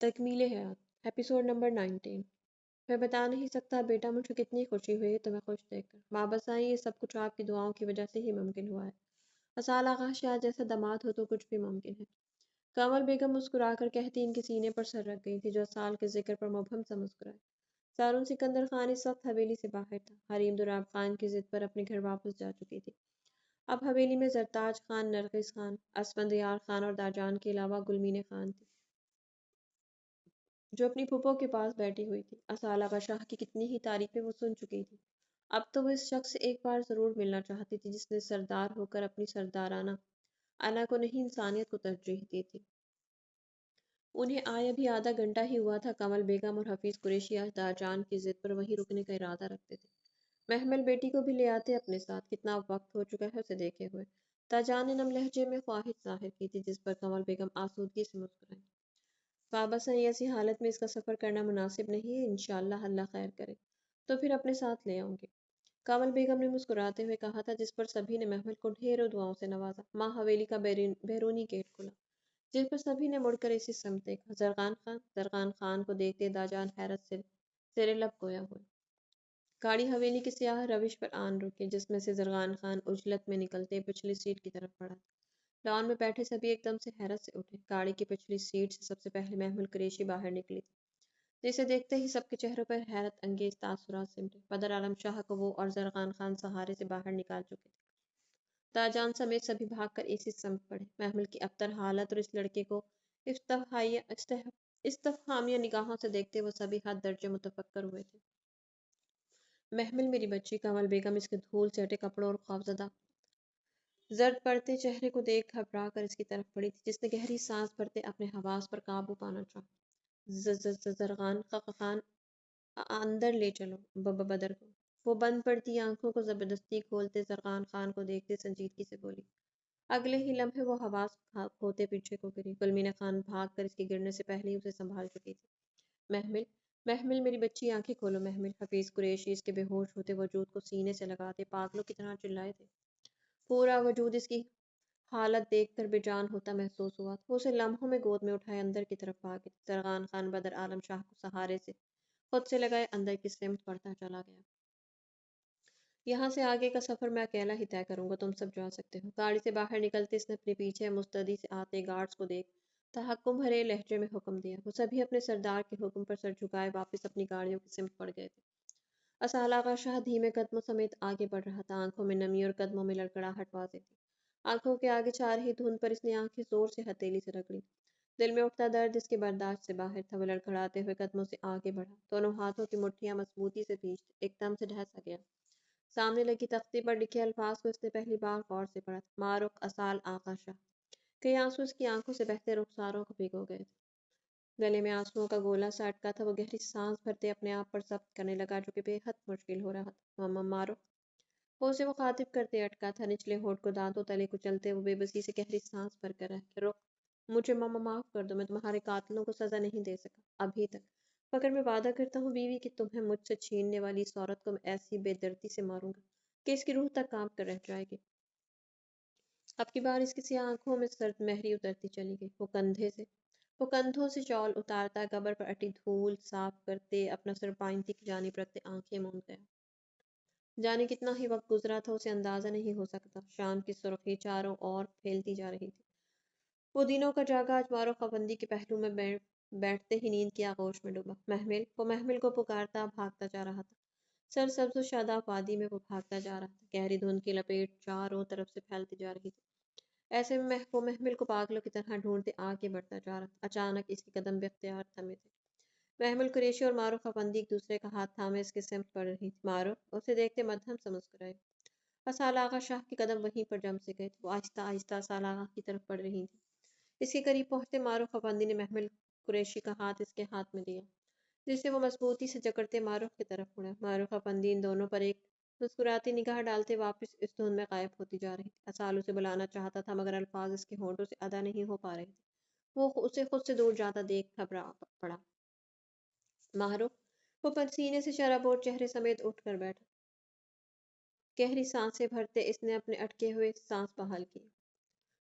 تکمیل حیات episode number 19۔ میں بتا نہیں سکتا بیٹا مجھے کتنی خوشی ہوئی تمہیں خوش دیکھ کر۔ واپس آئی، یہ سب کچھ آپ کی دعاؤں کی وجہ سے ہی ممکن ہوا ہے۔ اسال آغا شاہ جیسا داماد ہو تو کچھ بھی ممکن ہے۔ کمل بیگم مسکرا کر کہتی ان کے سینے پر سر رکھ گئی تھی جو اسال کے ذکر پر مبہم سا مسکرائے۔ سارون سکندر خان اس وقت حویلی سے باہر تھا۔ حریم دراب خان کی ضد پر اپنے گھر واپس جا چکی تھی۔ اب حویلی میں زرتاج خان، نرگس خان، اسفندیار خان اور داجان کے علاوہ گلمین خان تھی جو اپنی پھوپھو کے پاس بیٹھی ہوئی تھی۔ اسال آغا شاہ کی کتنی ہی تعریفیں وہ سن چکی تھی۔ اب تو وہ اس شخص سے ایک بار ضرور ملنا چاہتی تھی جس نے سردار ہو کر اپنی سردارانہ انا کو نہیں انسانیت کو ترجیح دی تھی۔ انہیں آئے ابھی آدھا گھنٹہ ہی ہوا تھا۔ کمل بیگم اور حفیظ قریشی آج داجان کی ضد پر وہیں رکنے کا ارادہ رکھتے تھے۔ محمل بیٹی کو بھی لے آتے اپنے ساتھ، کتنا وقت ہو چکا ہے اسے دیکھے ہوئے۔ داجان نے نم لہجے میں خواہش ظاہر کی تھی جس پر کمل بیگم آسودگی سے مسکرائیں۔ بابا سائیں ایسی حالت میں اس کا سفر کرنا مناسب نہیں ہے، انشاءاللہ اللہ خیر کرے تو پھر اپنے ساتھ لے آؤں گے، کمل بیگم نے مسکراتے ہوئے کہا تھا جس پر سبھی نے محمل کو ڈھیروں دعاؤں سے نوازا۔ ماں حویلی کا بیرونی گیٹ کھلا جس پر سبھی نے مڑ کر اسی سمت دیکھا۔ زرغان خان کو دیکھتے داجان حیرت سے زیر لب گویا ہوئے۔ گاڑی حویلی کے سیاہ روش پر آن رکی جس میں سے زرغان خان عجلت میں نکلتے پچھلی سیٹ کی طرف بڑھا۔ لان میں بیٹھے سبھی ایک دم سے حیرت سے اٹھے۔ گاڑی کی پچھلی سیٹ سے سب سے پہلے محمل قریشی باہر نکلی تھی جسے دیکھتے ہی سب کے چہروں پر حیرت انگیز تاثرات سمٹے۔ بدر عالم شاہ کو وہ اور زرغان خان سہارے سے باہر نکال چکے تھے۔ داجان سمیت سبھی بھاگ کر اسی سمت پڑے۔ محمل کی ابتر حالت اور اس لڑکے کو استفہامیہ نگاہوں سے دیکھتے وہ سبھی حد درجے متفکر ہوئے تھے۔ محمل میری بچی، کمل بیگم اس کے دھول سے ہٹے کپڑوں اور خوفزدہ زرد پڑتے چہرے کو دیکھ گھبرا کر اس کی طرف بڑھی تھی جس نے گہری سانس بھرتے اپنے حواس پر قابو پانا چاہا۔ زرغان خان اندر لے چلو بدر کو۔ وہ بند پڑتی آنکھوں کو زبردستی کھولتے زرغان خان کو دیکھتے سنجیدگی سے بولی۔ اگلے ہی لمحے وہ حواس کھوتے پیچھے کو گری۔ گلمین خان بھاگ کر اس کے گرنے سے پہلے ہی اسے سنبھال چکی تھی۔ محمل میری بچی آنکھیں کھولو محمل، حفیظ قریشی اس کے بے ہوش ہوتے وجود کو سینے سے لگاتے پاگلوں کی طرح چلائے تھے۔ پورا وجود اس کی حالت دیکھ کر بے جان ہوتا محسوس ہوا۔ وہ اسے لمحوں میں گود میں اٹھائے اندر کی طرف بھاگے۔ زرغان خان بدر عالم شاہ کو سہارے سے خود سے لگائے اندر کی سمت بڑھتا چلا گیا۔ یہاں سے آگے کا سفر میں اکیلا ہی طے کروں گا، تم سب جا سکتے ہو۔ گاڑی سے باہر نکلتے اس نے اپنے پیچھے مستدی سے آتے گارڈز کو دیکھ تحکم بھرے لہجے میں حکم دیا۔ وہ سبھی اپنے سردار کے حکم پر سر جھکائے واپس اپنی گاڑیوں کی سمت بڑھ گئے تھے۔ اسال آغا شاہ دھیمے قدموں سمیت آگے بڑھ رہا تھا۔ آنکھوں میں نمی اور قدموں میں لڑکھڑاہٹ واضح تھی۔ آنکھوں کے آگے چھا رہی دھند پر اس نے آنکھیں زور سے ہتھیلی سے رگڑی۔ دل میں اٹھتا درد اس کے برداشت سے باہر تھا۔ وہ لڑکھڑاتے ہوئے قدموں سے آگے بڑھا، دونوں ہاتھوں کی مٹھیاں مضبوطی سے بھیجتے ایک دم سے ڈھہ سا گیا۔ سامنے لگی تختی پر لکھے الفاظ کو اس نے پہلی بار غور سے پڑھا تھا۔ مارخ اسال آغا شاہ۔ کئی آنسو اس کی آنکھوں سے بہتے رخساروں کو بھگو گئے تھے۔ گلے میں آنسوؤں کا گولا سا اٹکا تھا۔ وہ گہری سانس بھرتے اپنے آپ پر ضبط کرنے لگا جو کہ بے حد مشکل ہو رہا تھا۔ مارخ، وہ اسے مخاطب کرتے اٹکا تھا، نچلے ہونٹ کو دانتوں تلے کچلتے وہ بے بسی سے گہری سانس بھر کر رہ گیا۔ رخ، مجھے ماما معاف کر دو، میں تمہارے قاتلوں کو سزا نہیں دے سکا ابھی تک، مگر میں وعدہ کرتا ہوں بیوی کہ تمہیں مجھ سے چھیننے والی اس عورت کو میں ایسی بے دردی سے ماروں گا کہ اس کی روح تک کانپ کر رہ جائے گی۔ اب کی بار اس کی سیاہ آنکھوں میں سرد مہری اترتی چلی گئی۔ وہ کندھوں سے شال اتارتا قبر پر اٹی دھول صاف کرتے اپنا سر پائنتی کی جانب رکھتے آنکھیں موند گیا۔ جانے کتنا ہی وقت گزرا تھا اسے اندازہ نہیں ہو سکتا۔ شام کی سرخی چاروں اور پھیلتی جا رہی تھی۔ وہ دنوں کا جاگا آج مارخ افندی کے پہلو میں بیٹھتے ہی نیند کی آغوش میں ڈوبا۔ محمل کو پکارتا بھاگتا جا رہا تھا۔ سرسبز و شاداب وادی میں وہ بھاگتا جا رہا تھا۔ گہری دھند کی لپیٹ چاروں طرف سے پھیلتی جا رہی تھی۔ ایسے میں وہ محمل کو پاگلوں کی طرح ڈھونڈتے آگے بڑھتا جا رہا تھا۔ اچانک اس کے قدم بے اختیار تھمے تھے۔ محمل قریشی اور مارخ افندی ایک دوسرے کا ہاتھ تھامے اس کی سمت بڑھ رہی تھی۔ مارخ اسے دیکھتے مدھم سا مسکرائے۔ اسال آغا شاہ کے قدم وہیں پر جم سے گئے تھے۔ وہ آہستہ آہستہ اسال آغا کی طرف بڑھ رہی تھی۔ اس کے قریب پہنچتے مارخ افندی نے محمل قریشی کا ہاتھ اس کے ہاتھ میں دیا جسے وہ مضبوطی سے جکڑتے مارخ کی طرف مڑا۔ مارخ افندی ان دونوں پر ایک مسکراتی نگاہ ڈالتے واپس اس دھند میں غائب ہوتی جا رہی تھی۔ اسال اسے بلانا چاہتا تھا مگر الفاظ اس کے ہونٹوں سے ادا نہیں ہو پا رہے تھے۔ وہ اسے خود سے دور جاتا دیکھ گھبرا پڑا۔ مارخ، وہ پسینے سے شرابور چہرے سمیت اٹھ کر بیٹھا۔ گہری سانسیں بھرتے اس نے اپنے اٹکے ہوئے سانس بحال کی۔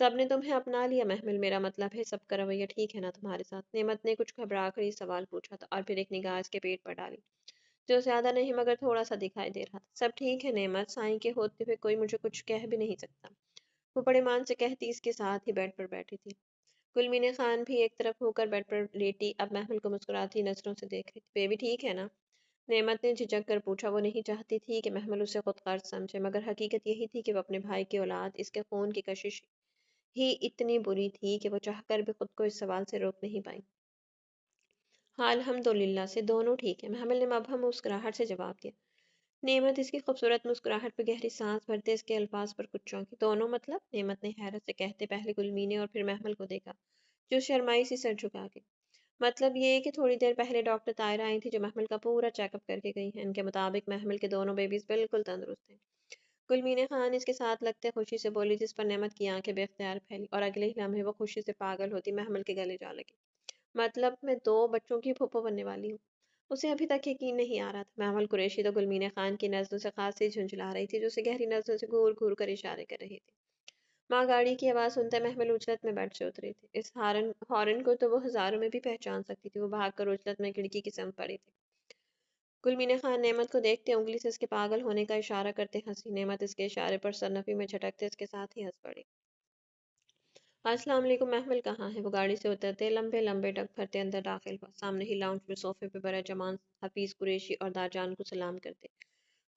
سب نے تمہیں اپنا لیا محمل، میرا مطلب ہے سب کا رویہ ٹھیک ہے نا تمہارے ساتھ؟ نعمت نے کچھ گھبرا کر یہ سوال پوچھا تھا اور پھر ایک نگاہ اس کے پیٹ پر ڈالی جو زیادہ نہیں مگر تھوڑا سا دکھائی دے رہا تھا۔ سب ٹھیک ہے نعمت، سائیں کے ہوتے ہوئے کوئی مجھے کچھ کہہ بھی نہیں سکتا، وہ بڑے مان سے کہتی اس کے ساتھ ہی بیڈ پر بیٹھی تھی۔ کلمین خان بھی ایک طرف ہو کر بیڈ پر لیٹی اب محمل کو مسکراتی نظروں سے دیکھ رہی تھی۔ بیبی ٹھیک ہے نا؟ نعمت نے جھجک کر پوچھا۔ وہ نہیں چاہتی تھی کہ محمل اسے خود غرض سمجھے، مگر حقیقت یہی تھی کہ وہ اپنے بھائی کی اولاد، اس کے خون کی کشش ہی اتنی بری تھی کہ وہ چاہ کر بھی خود کو اس سوال سے روک نہیں پائی۔ ہاں الحمدللہ سے دونوں ٹھیک ہیں، محمل نے مبہم مسکراہٹ سے جواب دیا۔ نعمت اس کی خوبصورت مسکراہٹ پہ گہری سانس بھرتے اس کے الفاظ پر کچھ چونکی۔ دونوں مطلب؟ نعمت نے حیرت سے کہتے پہلے گلمینے اور پھر محمل کو دیکھا جو شرمائی سی سر جھکا کے۔ مطلب یہ کہ تھوڑی دیر پہلے ڈاکٹر طاہرہ آئی تھی جو محمل کا پورا چیک اپ کر کے گئی ہیں۔ ان کے مطابق محمل کے دونوں بیبیز بالکل تندرست ہیں۔ گلمین خان اس کے ساتھ لگتے خوشی سے بولی جس پر نعمت کی آنکھیں بے اختیار پھیلی اور اگلے ہی لمحے وہ خوشی سے پاگل ہوتی محمل کے گلے جا لگی۔ مطلب میں 2 بچوں کی پھوپھو بننے والی ہوں؟ اسے ابھی تک یقین نہیں آ رہا تھا۔ محمل قریشی تو گلمین خان کی نظروں سے خاصی جھنجھلا رہی تھی جو اسے گہری نظروں سے گھور گھور کر اشارے کر رہی تھی۔ ماں گاڑی کی آواز سنتے محمل اجلت میں بیٹھ سے اتری تھی۔ اس ہارن کو تو وہ ہزاروں میں بھی پہچان سکتی تھی۔ وہ بھاگ کر اجلت میں کھڑکی کی سمت پڑی تھی۔ گلمین خان نعمت کو دیکھتے انگلی سے اس کے پاگل ہونے کا اشارہ کرتے ہنسی۔ نعمت اس کے اشارے پر سرنفی میں جھٹکتے اس کے ساتھ ہی ہنس پڑی۔ السلام علیکم، محمل کہاں ہے؟ وہ گاڑی سے اترتے لمبے لمبے ڈگ بھرتے اندر داخل ہوا۔ سامنے ہی لاؤنج میں صوفے پہ برجمان حفیظ قریشی اور داجان کو سلام کرتے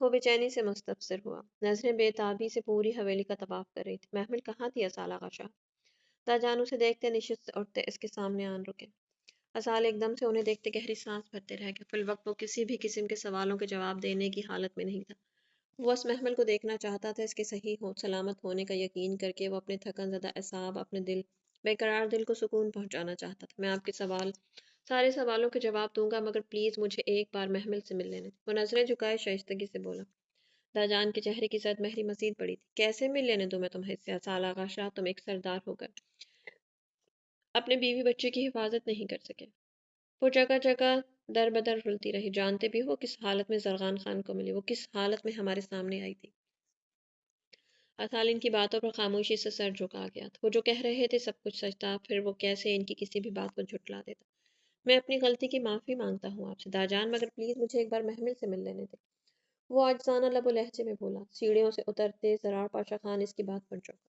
وہ بے چینی سے مستبصر ہوا۔ نظریں بے تابی سے پوری حویلی کا طواف کر رہی تھی۔ محمل کہاں تھی اصال آغا شاہ؟ داجان اسے دیکھتے نشست سے اٹھتے اس کے سامنے آن رکے۔ اصال ایک دم سے انہیں دیکھتے گہری سانس بھرتے رہ گیا۔ فی الوقت وہ کسی بھی قسم کے سوالوں کے جواب دینے کی حالت میں نہیں تھا۔ وہ اس محمل کو دیکھنا چاہتا تھا، اس کے صحیح سلامت ہونے کا یقین کر کے وہ اپنے تھکن زدہ اعصاب، اپنے بے قرار دل کو سکون پہنچانا چاہتا تھا۔ میں آپ کے سارے سوالوں کے جواب دوں گا مگر پلیز مجھے ایک بار محمل سے مل لینے دیں۔ وہ نظریں جھکائے شائستگی سے بولا۔ داجان کے چہرے کی زد مہری مزید بڑی تھی۔ کیسے مل لینے دوں میں تمہیں اس سے اصال آغا شاہ؟ تم ایک سردار ہو کر اپنے بیوی بچے کی حفاظت نہیں کر سکے؟ وہ جگہ جگہ در بدر رلتی رہی۔ جانتے بھی ہو کس حالت میں زرغان خان کو ملی؟ وہ کس حالت میں ہمارے سامنے آئی تھی؟ اصال ان کی باتوں پر خاموشی سے سر جھکا گیا تھا۔ وہ جو کہہ رہے تھے سب کچھ سچ تھا، پھر وہ کیسے ان کی کسی بھی بات کو جھٹلا دیتا؟ میں اپنی غلطی کی معافی مانگتا ہوں آپ سے داجان، مگر پلیز مجھے ایک بار محمل سے مل لینے دیں۔ وہ عاجزانہ لب و لہجے میں بولا۔ سیڑھیوں سے اترتے زرار پاشا خان اس کی بات پر چونکا۔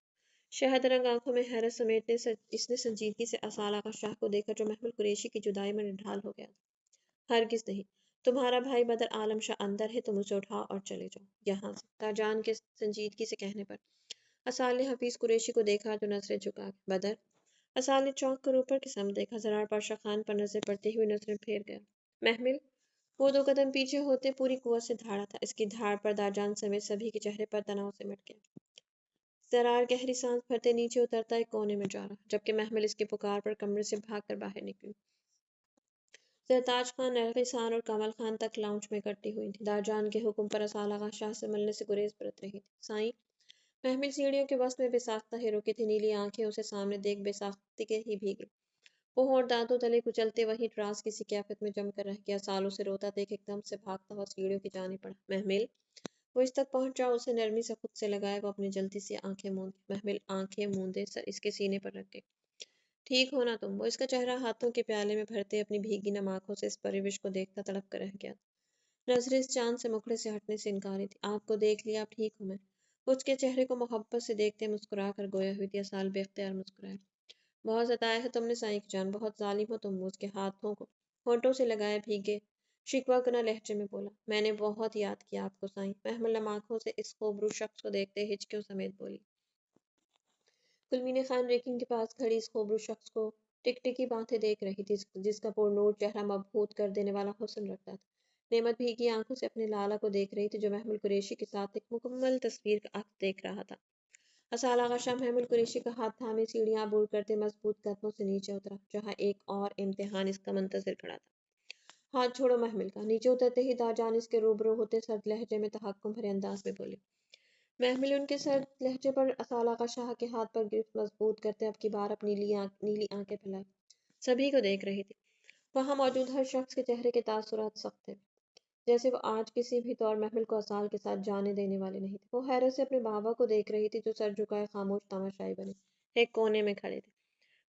شہد رنگ آنکھوں میں حیرت سمیٹنے سے اس نے سنجیدگی سے اصال آغا شاہ کو دیکھا جو محمل قریشی کی جدائی میں نڈھال ہو گیا تھا۔ ہرگز نہیں، تمہارا بھائی بدر عالم شاہ اندر ہے، تم اسے اٹھاؤ اور چلے جاؤ یہاں سے۔ داجان کے سنجیدگی سے کہنے پر اصال نے حفیظ قریشی کو دیکھا جو نظریں جھکا کے بدر؟ اصال نے چونک کر اوپر کی سمت دیکھا۔ زرار پاشا خان پر نظر پڑتے ہوئے نظریں پھیر گیا۔ محمل؟ وہ 2 قدم پیچھے ہوتے پوری قوت سے دھاڑا تھا۔ اس کی دھاڑ پر داجان سمیت سبھی کے چہرے پر تناؤ سمٹ گیا۔ زرار گہری سانس بھرتے نیچے اترتا ایک کونے میں جا رہا جبکہ محمل اس کی پکار پر کمرے سے بھاگ کر باہر نکلی۔ زرتاج خان، نرگس خان اور کمل خان تک لاؤنج میں اکٹھی ہوئی تھیں۔ داجان کے حکم پر اصال آغا شاہ سے ملنے سے گریز برت رہی تھی۔ سائیں؟ محمل سیڑھیوں کے وسط میں بے ساختہ ہی رکی تھی۔ نیلی آنکھیں اسے سامنے دیکھ بے ساختگی کے ہی بھیگی۔ وہ ہونٹ دانتوں تلے کچلتے وہیں ٹراس کسی قیافت میں جم کر رہ گیا۔ سال اسے روتا دیکھ ایک دم سے بھاگتا ہوا سیڑھیوں کی جانب بڑھا۔ محمل؟ وہ اس تک پہنچا، اسے نرمی سے خود سے لگائے۔ وہ اپنی جلتی سی آنکھیں موندی۔ محمل آنکھیں موندے سر اس کے سینے پر رکھ گئی۔ ٹھیک ہو نا تم؟ وہ اس کا چہرہ ہاتھوں کے پیالے میں بھرتے اپنی بھیگی نم آنکھوں سے اس پرورش کو دیکھتا تڑپ کر رہ گیا۔ نظریں اس چاند سے مکھڑے سے ہٹنے سے انکاری تھی۔ آپ کو دیکھ لیا، اب ٹھیک ہوں میں۔ وہ اس کے چہرے کو محبت سے دیکھتے مسکرا کر گویا ہوئی تھی۔ اصال بے اختیار مسکرائے۔ بہت ستایا ہے تم نے سائیں کی جان، بہت ظالم ہو تم۔ وہ اس کے ہاتھوں کو ہونٹوں سے لگائے بھیگے شکوہ کناں لہجے میں بولا۔ میں نے بہت یاد کیا آپ کو سائیں۔ محمل نم آنکھوں سے اس خوبرو شخص کو دیکھتے ہچکیوں سمیت بولی۔ کلمین خان ریکنگ کے پاس کھڑی اس خوبرو شخص کو ٹکٹکی باتیں دیکھ رہی تھی جس کا پرنور چہرہ مبہوت کر دینے والا حسن رکھتا تھا۔ نعمت بھیگی آنکھوں سے اپنے لالا کو دیکھ رہی تھی جو محمل قریشی کے ساتھ ایک مکمل تصویر کا عکس دیکھ رہا تھا۔ اصال آغا شاہ محمل قریشی کا ہاتھ تھامے سیڑھیاں عبور کرتے مضبوط قدموں سے نیچے اترا جہاں ایک اور امتحان اس کا منتظر کھڑا تھا۔ ہاتھ چھوڑو محمل کا۔ نیچے اترتے ہی داجان اس کے روبرو ہوتے سرد لہجے میں تحکم بھرے انداز میں بولی۔ محمل ان کے سرد لہجے پر اصال آغا شاہ کے ہاتھ پر گرفت مضبوط کرتے اب کی بار اپنی نیلی آنکھیں پھیلائے سبھی کو دیکھ رہی تھی۔ وہاں موجود ہر شخص کے چہرے کے تاثرات سخت تھے، جیسے وہ آج کسی بھی طور محمل کو اصال کے ساتھ جانے دینے والے نہیں تھے۔ وہ حیرت سے اپنے بابا کو دیکھ رہی تھی جو سر جھکائے خاموش تماشائی بنے۔ ایک کونے میں کھڑے تھے۔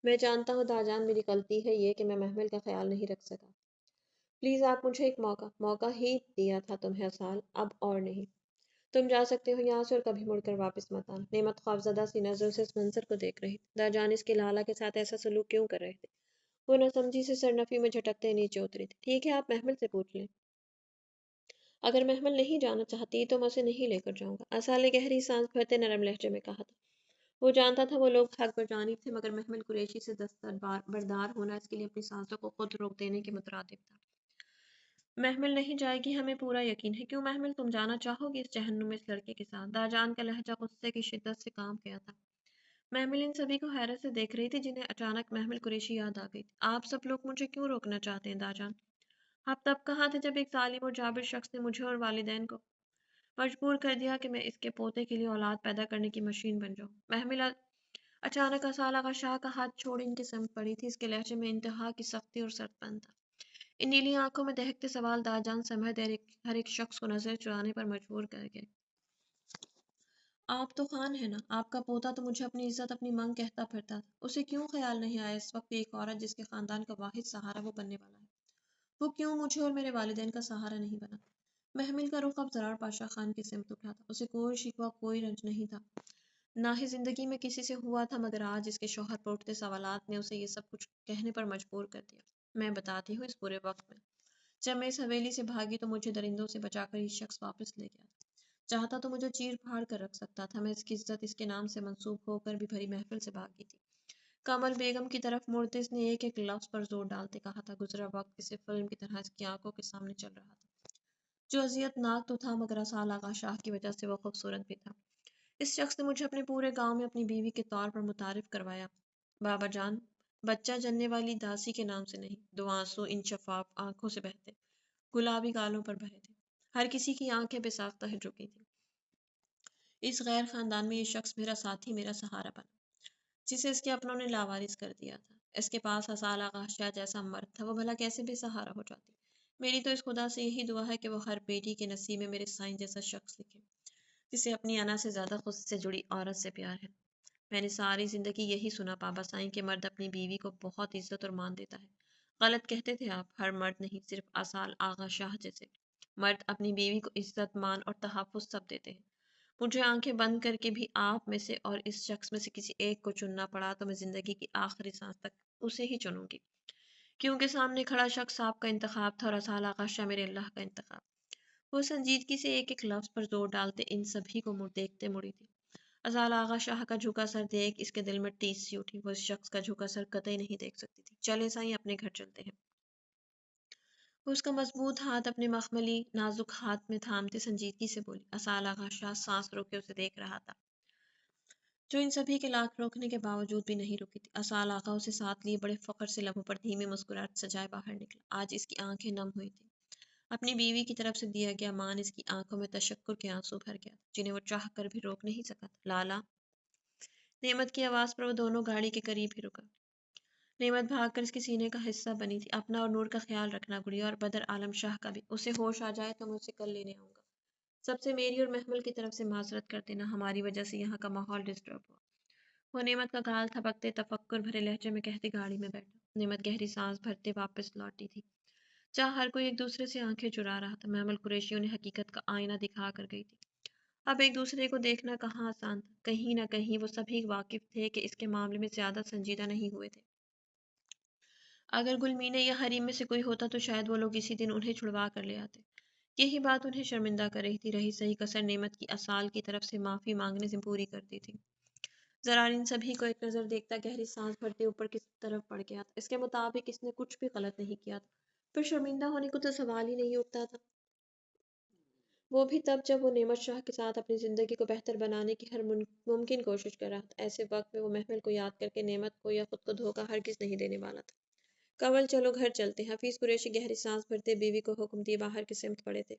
میں جانتا ہوں داجان، میری غلطی ہے یہ کہ میں محمل کا خیال نہیں رکھ سکا۔ پلیز آپ مجھے ایک موقع ہی دیا تھا تمہیں سال، اب اور نہیں۔ تم جا سکتے ہو یہاں سے اور کبھی مڑ کر واپس مت آنا۔ نعمت خوفزدہ سی نظروں سے اس منظر کو دیکھ رہی تھی۔ داجان اس کے لالہ کے ساتھ ایسا سلوک کیوں کر رہے تھے؟ وہ نہ سمجھی سے سرنفی میں جھٹکتے نیچے اتری تھی۔ ٹھیک ہے، آپ محمل سے پوچھ لیں۔ اگر محمل نہیں جانا چاہتی تو میں اسے نہیں لے کر جاؤں گا، اصال نے گہری سانس بھرتے نرم لہجے میں کہا تھا۔ وہ جانتا تھا وہ لوگ حق بجانب تھے، مگر محمل قریشی سے دستبردار ہونا اس کے لیے اپنی سانسوں کو خود روک دینے کے مترادف تھا۔ محمل نہیں جائے گی، ہمیں پورا یقین ہے۔ کیوں محمل، تم جانا چاہو گی اس جہنم میں اس لڑکے کے ساتھ؟ داجان کا لہجہ غصے کی شدت سے کام گیا تھا۔ محمل ان سبھی کو حیرت سے دیکھ رہی تھی جنہیں اچانک محمل قریشی یاد آ گئی تھی۔ آپ سب لوگ مجھے کیوں روکنا چاہتے ہیں داجان؟ آپ تب کہاں تھے جب ایک ظالم اور جابر شخص نے مجھے اور والدین کو مجبور کر دیا کہ میں اس کے پوتے کے لیے اولاد پیدا کرنے کی مشین بن جاؤں؟ محمل اچانک اصالہ کا شاہ کا ہاتھ چھوڑ ان کی سمت پڑی تھی۔ اس کے لہجے میں انتہا کی سختی اور سرد پن تھا۔ ان نیلی آنکھوں میں دہکتے سوال داجان سمجھ ہر ایک شخص کو نظر چرانے پر مجبور کر گئے۔ آپ تو خان ہیں نا؟ آپ کا پوتا تو مجھے اپنی عزت اپنی مانگ کہتا پھرتا تھا۔ اسے کیوں خیال نہیں آیا اس وقت ایک عورت جس کے خاندان کا واحد سہارا وہ بننے والا ہے، وہ کیوں مجھے اور میرے والدین کا سہارا نہیں بنا؟ محمل کا رخ اب زرار پاشا خان کی سمت اٹھا تھا۔ اسے کوئی شکوہ کوئی رنج نہیں تھا، نہ ہی زندگی میں کسی سے ہوا تھا، مگر آج اس کے شوہر پر اٹھتے سوالات نے اسے یہ سب کچھ کہنے پر مجبور کر دیا۔ میں بتاتی ہوں، اس برے وقت میں جب میں اس حویلی سے بھاگی تو مجھے درندوں سے بچا کر یہ شخص واپس لے گیا تھا۔ چاہتا تو مجھے چیر پھاڑ کر رکھ سکتا تھا۔ میں اس کی عزت اس کے نام سے منسوب ہو کر بھی بھری محفل سے بھاگی تھی۔ کمل بیگم کی طرف مڑتے اس نے ایک ایک لفظ پر زور ڈالتے کہا تھا۔ گزرا وقت کسی فلم کی طرح اس کی آنکھوں کے سامنے چل رہا تھا، جو اذیت ناک تو تھا مگر اصال آغا شاہ کی وجہ سے وہ خوبصورت بھی تھا۔ اس شخص نے مجھے اپنے پورے گاؤں میں اپنی بیوی کے طور پر متعارف کروایا۔ بابا جان، بچہ جننے والی داسی کے نام سے نہیں۔ دو آنسو ان شفاف آنکھوں سے بہتے گلابی گالوں پر بہے تھے۔ ہر کسی کی آنکھیں بے ساختہ ہو چکی تھیں۔ اس غیر خاندان میں یہ شخص میرا ساتھی، میرا سہارا بنا، جسے اس کے اپنوں نے لاوارث کر دیا تھا۔ اس کے پاس اصال آغا شاہ جیسا مرد تھا، وہ بھلا کیسے بے سہارا ہو جاتی؟ میری تو اس خدا سے یہی دعا ہے کہ وہ ہر بیٹی کے نصیب میں میرے سائن جیسا شخص لکھے، جسے اپنی انا سے زیادہ خود سے جڑی عورت سے پیار ہے۔ میں نے ساری زندگی یہی سنا بابا سائن کہ مرد اپنی بیوی کو بہت عزت اور مان دیتا ہے۔ غلط کہتے تھے آپ، ہر مرد نہیں، صرف اصال آغا شاہ جیسے مرد اپنی بیوی کو عزت، مان اور تحفظ سب دیتے ہیں۔ مجھے آنکھیں بند کر کے بھی آپ میں سے اور اس شخص میں سے کسی ایک کو چننا پڑا تو میں زندگی کی آخری سانس تک اسے ہی چنوں گی، کیونکہ سامنے کھڑا شخص آپ کا انتخاب تھا اور اصال آغا شاہ میرے اللہ کا انتخاب۔ وہ سنجیدگی سے ایک ایک لفظ پر زور ڈالتے ان سبھی کو دیکھتے مڑی تھی۔ اصال آغا شاہ کا جھکا سر دیکھ اس کے دل میں ٹیس سی اٹھی۔ وہ اس شخص کا جھکا سر قطعی نہیں دیکھ سکتی تھی۔ چلے سائیں، اپنے گھر چلتے ہیں۔ وہ اس کا مضبوط ہاتھ اپنے مخملی نازک ہاتھ میں تھامتے سنجیدگی سے بولی۔ اصال آغا شاہ سانس روکے اسے دیکھ رہا تھا، جو ان سبھی کے لاکھ روکنے کے باوجود بھی نہیں رکی تھی۔ اصال آغا اسے ساتھ لیے بڑے فخر سے لبوں پر دھیمی مسکراہٹ سجائے باہر نکلا۔ آج اس کی آنکھیں نم ہوئی تھیں۔ اپنی بیوی کی طرف سے دیا گیا مان اس کی آنکھوں میں تشکر کے آنسو بھر گیا، جنہیں وہ چاہ کر بھی روک نہیں سکا تھا۔ لالا! نعمت کی آواز پر وہ دونوں گاڑی کے قریب ہی رکا۔ نعمت بھاگ کر اس کے سینے کا حصہ بنی تھی۔ اپنا اور نور کا خیال رکھنا گڑیا، اور بدر عالم شاہ کا بھی۔ اسے ہوش آ جائے تو میں اسے کل لینے آؤں گا۔ سب سے میری اور محمل کی طرف سے معذرت کر دینا، ہماری وجہ سے یہاں کا ماحول ڈسٹرب ہوا۔ وہ نعمت کا گال تھپکتے تفکر بھرے لہجے میں کہتے گاڑی میں بیٹھا۔ نعمت گہری سانس بھرتے واپس لوٹی تھی، جہاں ہر کوئی ایک دوسرے سے آنکھیں چرا رہا تھا۔ محمل قریشی انہیں حقیقت کا آئینہ دکھا کر گئی تھی۔ اب ایک دوسرے کو دیکھنا کہاں آسان تھا۔ کہیں نہ کہیں وہ سبھی واقف تھے کہ اس کے معاملے میں زیادہ سنجیدہ نہیں ہوئے تھے۔ اگر گلمینے یا حریم میں سے کوئی ہوتا تو شاید وہ لوگ اسی دن انہیں چھڑوا کر لے آتے۔ یہی بات انہیں شرمندہ کر رہی تھی۔ رہی صحیح کسر نعمت کی اصال کی طرف سے معافی مانگنے سے پوری کرتی تھی۔ زرار ان سبھی کو ایک نظر دیکھتا گہری سانس بھرتے اوپر کی طرف بڑھ گیا تھا۔ اس کے مطابق اس نے کچھ بھی غلط نہیں کیا تھا، پھر شرمندہ ہونے کو تو سوال ہی نہیں اٹھتا تھا، وہ بھی تب جب وہ نعمت شاہ کے ساتھ اپنی زندگی کو بہتر بنانے کی ہر ممکن کوشش کر رہا تھا۔ ایسے وقت میں وہ محمل کو یاد کر کے نعمت کو یا خود کو دھوکہ ہرگز نہیں دینے والا تھا۔ کنول، چلو گھر چلتے ہیں۔ حفیظ قریشی گہری سانس بھرتے بیوی کو حکم دیے باہر کی سمت پڑے تھے،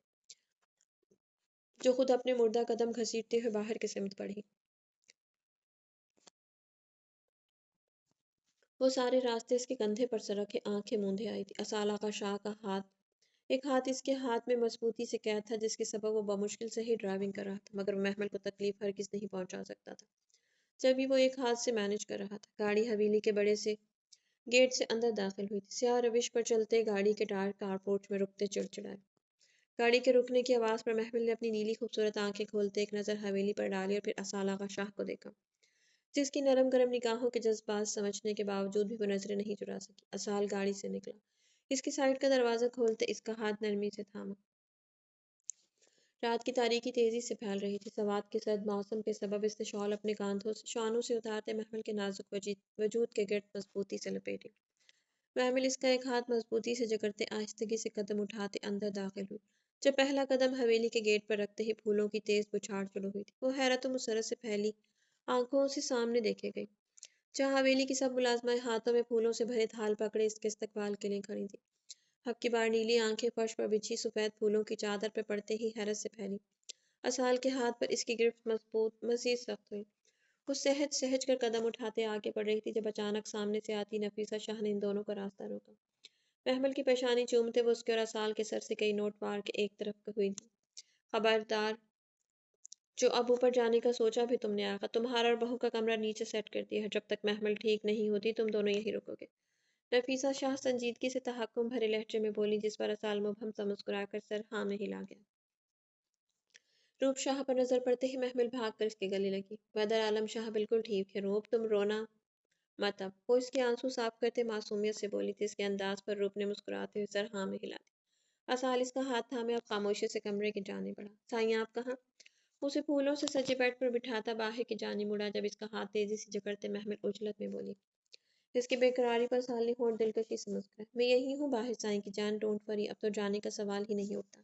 جو خود اپنے مردہ قدم گھسیٹتے ہوئے باہر کی سمت بڑھی۔ وہ سارے راستے اس کے کندھے پر سر رکھے آنکھیں موندے آئی تھی۔ اصال آغا شاہ کا ہاتھ ایک ہاتھ اس کے ہاتھ میں مضبوطی سے قید تھا، جس کے سبب وہ بمشکل سے ہی ڈرائیونگ کر رہا تھا، مگر محمل کو تکلیف ہرگز نہیں پہنچا سکتا تھا۔ جبھی وہ ایک ہاتھ سے مینج کر رہا تھا۔ گاڑی حویلی کے بڑے سے گیٹ سے اندر داخل ہوئی تھی۔ سیاہ روش پر چلتے گاڑی کے ٹائر کارپورٹ میں رکتے چڑچڑائے۔ گاڑی کے رکنے کی آواز پر محمل نے اپنی نیلی خوبصورت آنکھیں کھولتے ایک نظر حویلی پر ڈالی اور پھر اسال آغا شاہ کو دیکھا، جس کی نرم گرم نگاہوں کے جذبات سمجھنے کے باوجود بھی وہ نظریں نہیں چرا سکی۔ اسال گاڑی سے نکلا، اس کی سائیڈ کا دروازہ کھولتے اس کا ہاتھ نرمی سے تھاما۔ رات کی تاریکی تیزی سے پھیل رہی تھی۔ سوات کے سرد موسم کے سبب اس نے شال اپنے کاندھوں شانوں سے اتارتے محمل کے نازک وجود کے گرد مضبوطی سے لپیٹی۔ محمل اس کا ایک ہاتھ مضبوطی سے جکڑتے آہستگی سے قدم اٹھاتے اندر داخل ہوئی۔ جب پہلا قدم حویلی کے گیٹ پر رکھتے ہی پھولوں کی تیز بچھاڑ شروع ہوئی تھی۔ وہ حیرت و مسرت سے پھیلی آنکھوں سے سامنے دیکھے گئی، جہاں حویلی کی سب ملازمائیں ہاتھوں میں پھولوں سے بھرے تھال پکڑے اس کے استقبال کے لیے کھڑی تھیں۔ اب کی بار نیلی آنکھیں فرش پر بچھی سفید پھولوں کی چادر پہ پڑتے ہی حیرت سے پھیلی۔ اسال کے ہاتھ پر اس کی گرفت مزید سخت ہوئی۔ وہ سہج سہج کر قدم اٹھاتے آگے بڑھ رہی تھی جب اچانک سامنے سے آتی نفیسہ شاہ نے ان دونوں کا راستہ روکا۔ محمل کی پیشانی چومتے وہ اس کے اور اسال کے سر سے کئی نوٹ وار کے ایک طرف ہوئی۔ خبردار، جو اب اوپر جانے کا سوچا بھی تم نے آقا، تمہارا اور بہو کا کمرہ نیچے سیٹ کر دیا ہے، جب تک محمل ٹھیک نہیں ہوتی تم دونوں یہی رکو گے۔ نفیسہ شاہ سنجیدگی سے تحکم بھرے لہجے میں بولی، جس پر اسال مبہم سا مسکرا کر سر ہاں میں ہلا گیا۔ روپ شاہ پر نظر پڑتے ہی محمل بھاگ کر اس کے گلے لگی۔ بدر عالم شاہ بالکل ٹھیک ہے روپ، تم رونا مت اب۔ وہ اس کے آنسو صاف کرتے معصومیت سے بولی تھی۔ اس کے انداز پر روپ نے مسکراتے ہوئے سر ہاں میں ہلا دیا۔ اسال اس کا ہاتھ تھامے اور خاموشی سے کمرے کی جانب بڑھا۔ سائیں آپ کہاں؟ اسے پھولوں سے سجے بیڈ پر بٹھاتا باہر کی جانب مڑا۔ جب اس کا ہاتھ تیزی سے جکڑتے محمل عجلت میں بولی۔ اس کی بے قراری پر اسال نے ہونٹ دلکشی سے مسکرایا۔ میں یہی ہوں باہر سائیں کی جان، ڈونٹ وری، اب تو جانے کا سوال ہی نہیں اٹھتا۔